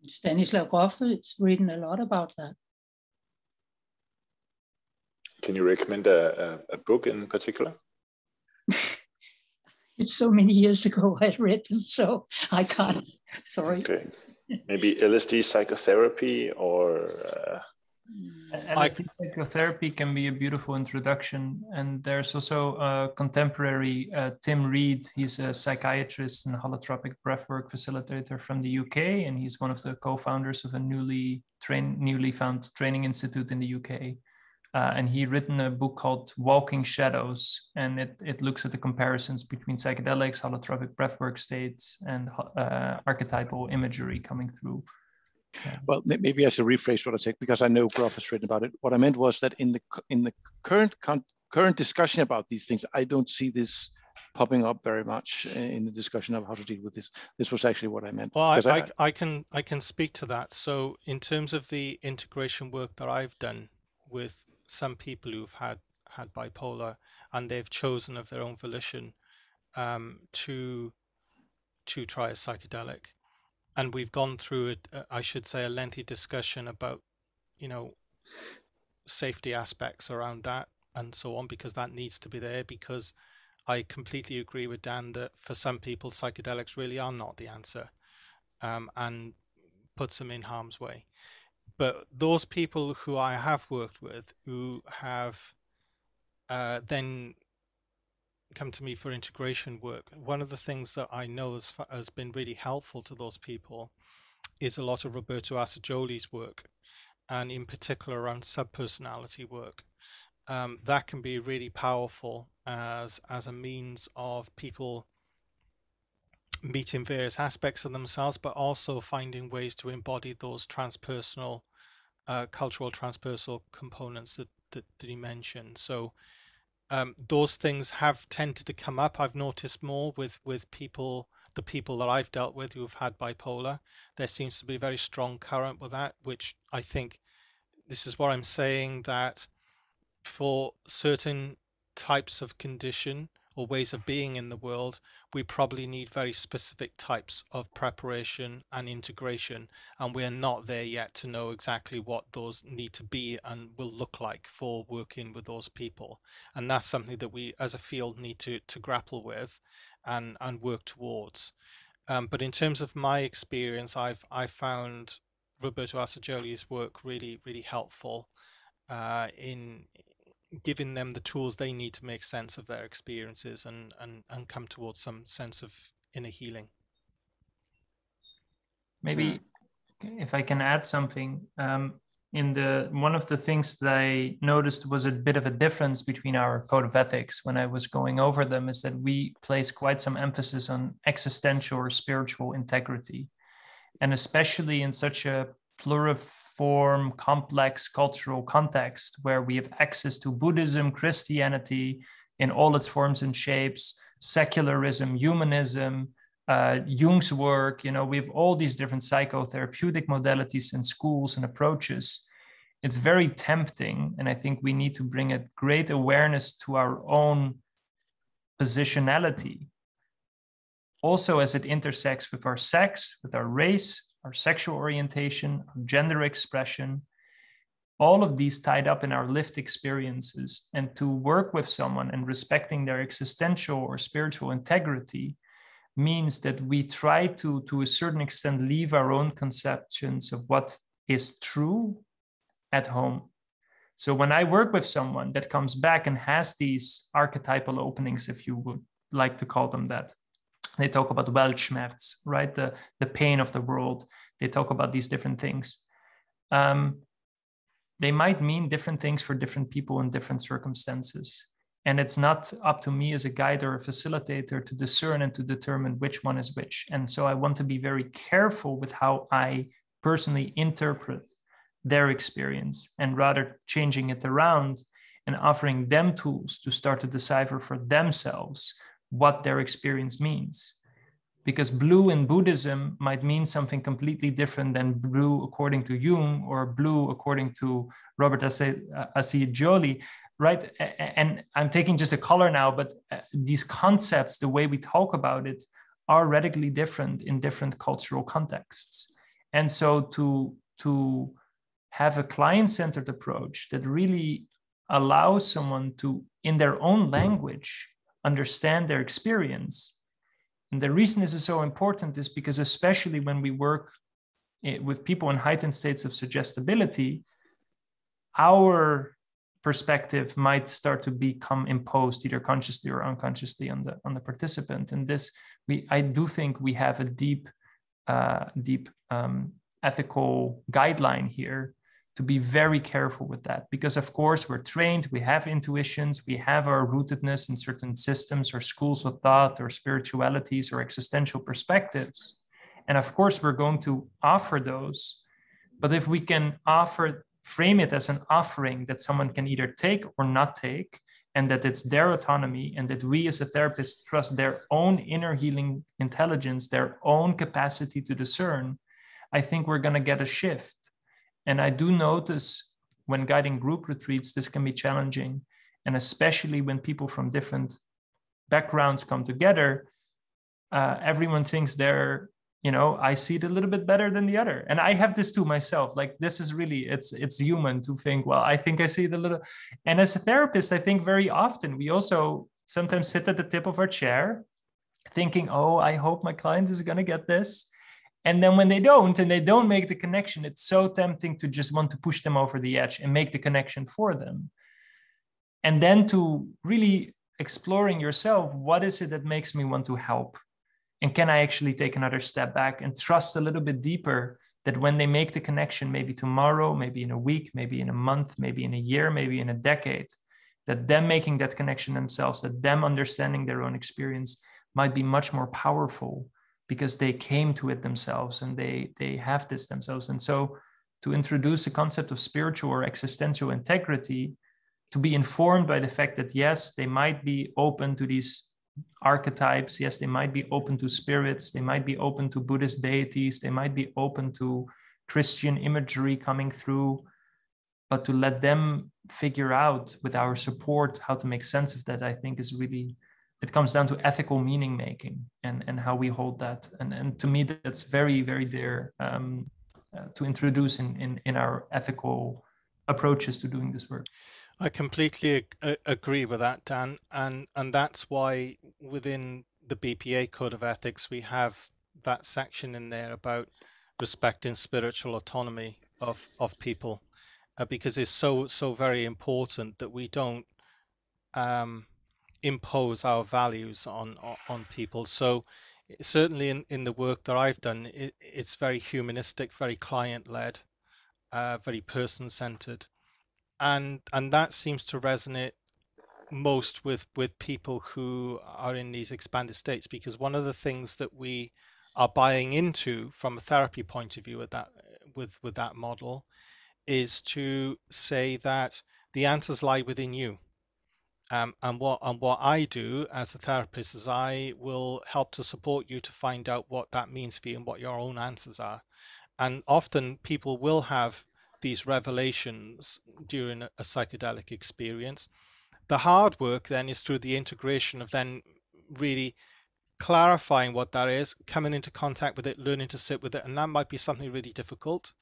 Stanislav Grof, it's written a lot about that. Can you recommend a book in particular? It's so many years ago I read them, so I can't. Sorry. Okay. Maybe LSD psychotherapy or... LSD psychotherapy can be a beautiful introduction. And there's also a contemporary, Tim Reed. He's a psychiatrist and holotropic breathwork facilitator from the UK. And he's one of the co-founders of a newly found training institute in the UK. And he written a book called Walking Shadows, and it looks at the comparisons between psychedelics, holotropic breathwork states, and archetypal imagery coming through. Well, maybe I should rephrase what I said, because I know Grof has written about it. What I meant was that in the current discussion about these things, I don't see this popping up very much in the discussion of how to deal with this. This was actually what I meant. Well, I can speak to that. So in terms of the integration work that I've done with some people who've had bipolar, and they've chosen of their own volition to try a psychedelic, and we've gone through it, I should say, a lengthy discussion about, safety aspects around that and so on, because that needs to be there, because I completely agree with Dan that for some people psychedelics really are not the answer, and puts them in harm's way. But those people who I have worked with who have then come to me for integration work, one of the things that I know has been really helpful to those people is a lot of Roberto Assagioli's work, and in particular around subpersonality work. That can be really powerful as a means of people meeting various aspects of themselves, but also finding ways to embody those transpersonal, cultural transpersonal components that he mentioned. So those things have tended to come up. I've noticed more with people, the people that I've dealt with who've had bipolar. There seems to be a very strong current with that, which I think this is what I'm saying, that for certain types of condition or ways of being in the world, we probably need very specific types of preparation and integration, and we're not there yet to know exactly what those need to be and will look like for working with those people. And that's something that we as a field need to grapple with and work towards. But in terms of my experience, I found Roberto Assagioli's work really, really helpful in giving them the tools they need to make sense of their experiences and come towards some sense of inner healing. Maybe if I can add something, one of the things that I noticed was a bit of a difference between our code of ethics when I was going over them, is that we place quite some emphasis on existential or spiritual integrity. And especially in such a pluriform, complex cultural context where we have access to Buddhism, Christianity in all its forms and shapes, secularism, humanism, Jung's work, we have all these different psychotherapeutic modalities and schools and approaches. It's very tempting, and I think we need to bring a great awareness to our own positionality, also as it intersects with our sex, with our race, our sexual orientation, our gender expression, all of these tied up in our lived experiences. And to work with someone and respecting their existential or spiritual integrity means that we try to a certain extent, leave our own conceptions of what is true at home So when I work with someone that comes back and has these archetypal openings, if you would like to call them that, they talk about Weltschmerz, right? The pain of the world. They talk about these different things. They might mean different things for different people in different circumstances. And it's not up to me as a guide or a facilitator to discern and to determine which one is which. And so I want to be very careful with how I personally interpret their experience, and rather changing it around and offering them tools to start to decipher for themselves what their experience means. Because blue in Buddhism might mean something completely different than blue according to Jung, or blue according to Robert Assagioli, right? And I'm taking just a color now, but these concepts, the way we talk about it, are radically different in different cultural contexts. And so to have a client-centered approach that really allows someone to, in their own language, understand their experience. And the reason this is so important is because, especially when we work with people in heightened states of suggestibility, our perspective might start to become imposed either consciously or unconsciously on the participant. And this, I do think we have a deep ethical guideline here to be very careful with that, because of course we're trained, we have intuitions, we have our rootedness in certain systems or schools of thought or spiritualities or existential perspectives. And of course we're going to offer those, but if we can frame it as an offering that someone can either take or not take, and that it's their autonomy, and that we as a therapist trust their own inner healing intelligence, their own capacity to discern, I think we're going to get a shift. And I do notice when guiding group retreats, this can be challenging. And especially when people from different backgrounds come together, everyone thinks they're, I see it a little bit better than the other. And I have this too myself. Like, this is really, it's human to think, well, I think I see it a little. And as a therapist, I think very often we also sometimes sit at the tip of our chair thinking, oh, I hope my client is going to get this. And then when they don't, and they don't make the connection, it's so tempting to just want to push them over the edge and make the connection for them. And then to really exploring yourself, what is it that makes me want to help? And can I actually take another step back and trust a little bit deeper that when they make the connection, maybe tomorrow, maybe in a week, maybe in a month, maybe in a year, maybe in a decade, that them making that connection themselves, that them understanding their own experience might be much more powerful, because they came to it themselves and they have this themselves. And so to introduce the concept of spiritual or existential integrity, to be informed by the fact that, yes, they might be open to these archetypes. Yes, they might be open to spirits. They might be open to Buddhist deities. They might be open to Christian imagery coming through, but to let them figure out with our support how to make sense of that, I think is really, it comes down to ethical meaning making and how we hold that. And to me, that's very, very dear to introduce in our ethical approaches to doing this work. I completely agree with that, Dan. And that's why within the BPA Code of Ethics, we have that section in there about respecting spiritual autonomy of people, because it's so very important that we don't impose our values on people. So certainly in the work that I've done, it's very humanistic, very client-led, very person-centered, and that seems to resonate most with people who are in these expanded states, because one of the things that we are buying into from a therapy point of view with that model is to say that the answers lie within you. And what I do as a therapist is I will help to support you to find out what that means for you and what your own answers are. And often people will have these revelations during a psychedelic experience. The hard work then is through the integration of then really clarifying what that is, coming into contact with it, learning to sit with it, and that might be something really difficult.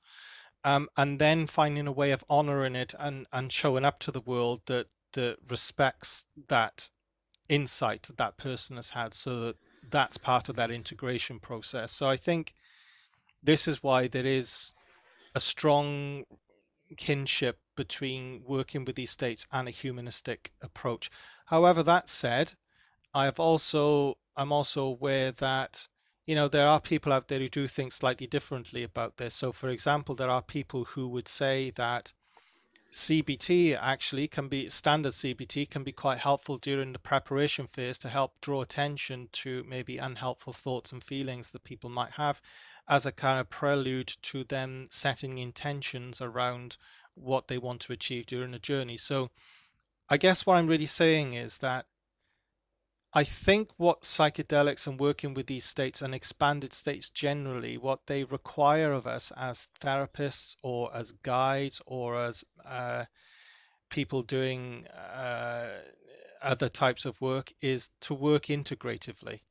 And then finding a way of honoring it and showing up to the world that respects that insight that person has had, so that that's part of that integration process. So I think this is why there is a strong kinship between working with these states and a humanistic approach. However, that said, I'm also aware that, you know, there are people out there who do think slightly differently about this. So, for example, there are people who would say that CBT actually can be, standard CBT can be quite helpful during the preparation phase to help draw attention to maybe unhelpful thoughts and feelings that people might have, as a kind of prelude to them setting intentions around what they want to achieve during the journey. So I guess what I'm really saying is that I think what psychedelics and working with these states and expanded states generally, what they require of us as therapists or as guides or as people doing other types of work, is to work integratively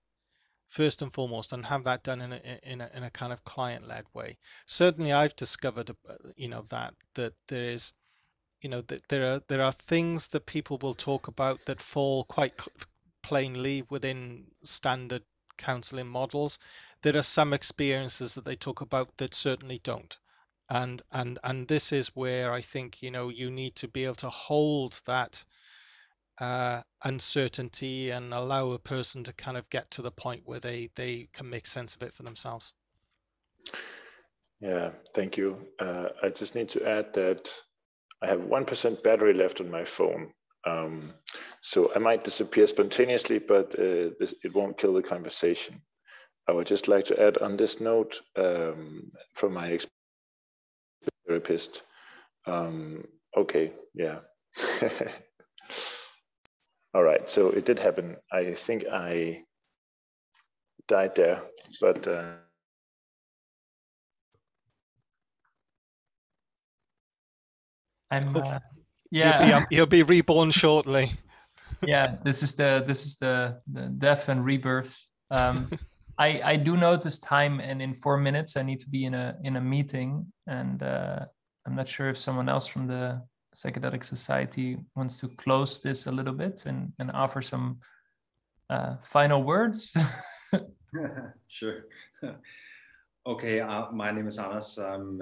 first and foremost, and have that done in a kind of client-led way. Certainly, I've discovered, you know, that there is, you know, that there are things that people will talk about that fall quite plainly within standard counseling models. There are some experiences that they talk about that certainly don't. And this is where I think, you know, you need to be able to hold that uncertainty and allow a person to kind of get to the point where they can make sense of it for themselves. Yeah, thank you. I just need to add that I have 1% battery left on my phone. So I might disappear spontaneously, but it won't kill the conversation. I would just like to add on this note from my therapist. Okay, yeah. All right, so it did happen. I think I died there, but yeah. He'll be reborn shortly. Yeah, this is the death and rebirth. I do notice time, and in 4 minutes I need to be in a meeting, and I'm not sure if someone else from the Psychedelic Society wants to close this a little bit and offer some final words. Sure. Okay, my name is Anders. I'm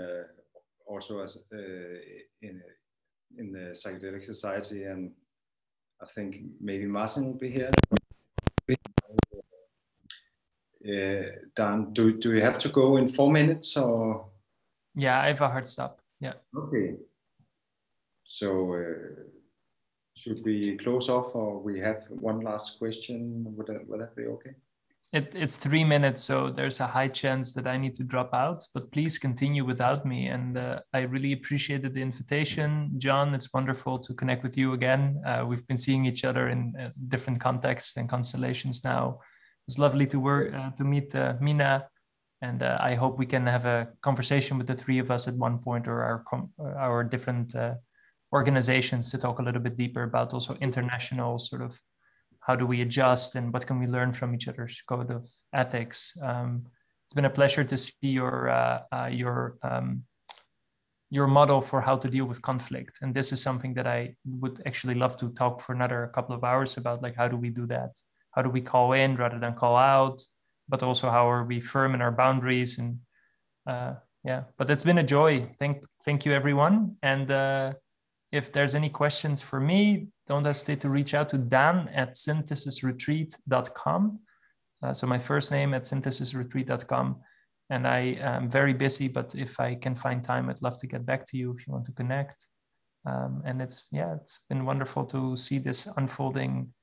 also in the Psychedelic Society, and I think maybe Martin will be here. Dan, do you have to go in 4 minutes or? Yeah, I have a hard stop. Yeah. Okay. So should we close off, or we have one last question? Would that be okay? It's 3 minutes, so there's a high chance that I need to drop out, but please continue without me. And I really appreciated the invitation. John, it's wonderful to connect with you again. We've been seeing each other in different contexts and constellations now. It was lovely to meet Mina, and I hope we can have a conversation with the three of us at one point, or our different organizations, to talk a little bit deeper about also international sort of how do we adjust and what can we learn from each other's code of ethics. It's been a pleasure to see your model for how to deal with conflict. And this is something that I would actually love to talk for another couple of hours about, like, how do we do that? How do we call in rather than call out? But also, how are we firm in our boundaries? And yeah, but it's been a joy. Thank you, everyone. And if there's any questions for me, don't hesitate to reach out to Daan at synthesisretreat.com. So my first name at synthesisretreat.com. And I am very busy, but if I can find time, I'd love to get back to you if you want to connect. And it's been wonderful to see this unfolding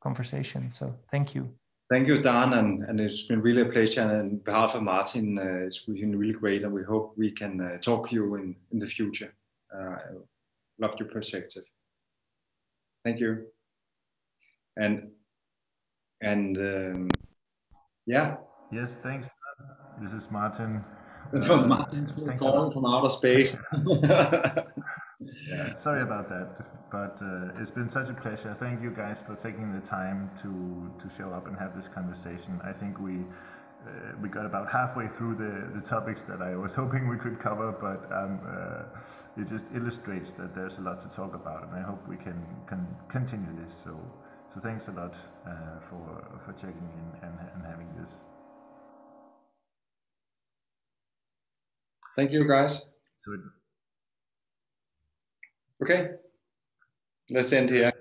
conversation. So thank you. Thank you, Daan, and it's been really a pleasure. And on behalf of Martin, it's been really great, and we hope we can talk to you in the future. Love your perspective. Thank you. And yeah. Yes, thanks. This is Martin. From Martin calling from outer space. Yeah, sorry about that, but it's been such a pleasure. Thank you guys for taking the time to show up and have this conversation. I think we got about halfway through the topics that I was hoping we could cover, but it just illustrates that there's a lot to talk about, and I hope we can continue this. So thanks a lot for checking in and having this. Thank you, guys. So Okay, let's end here.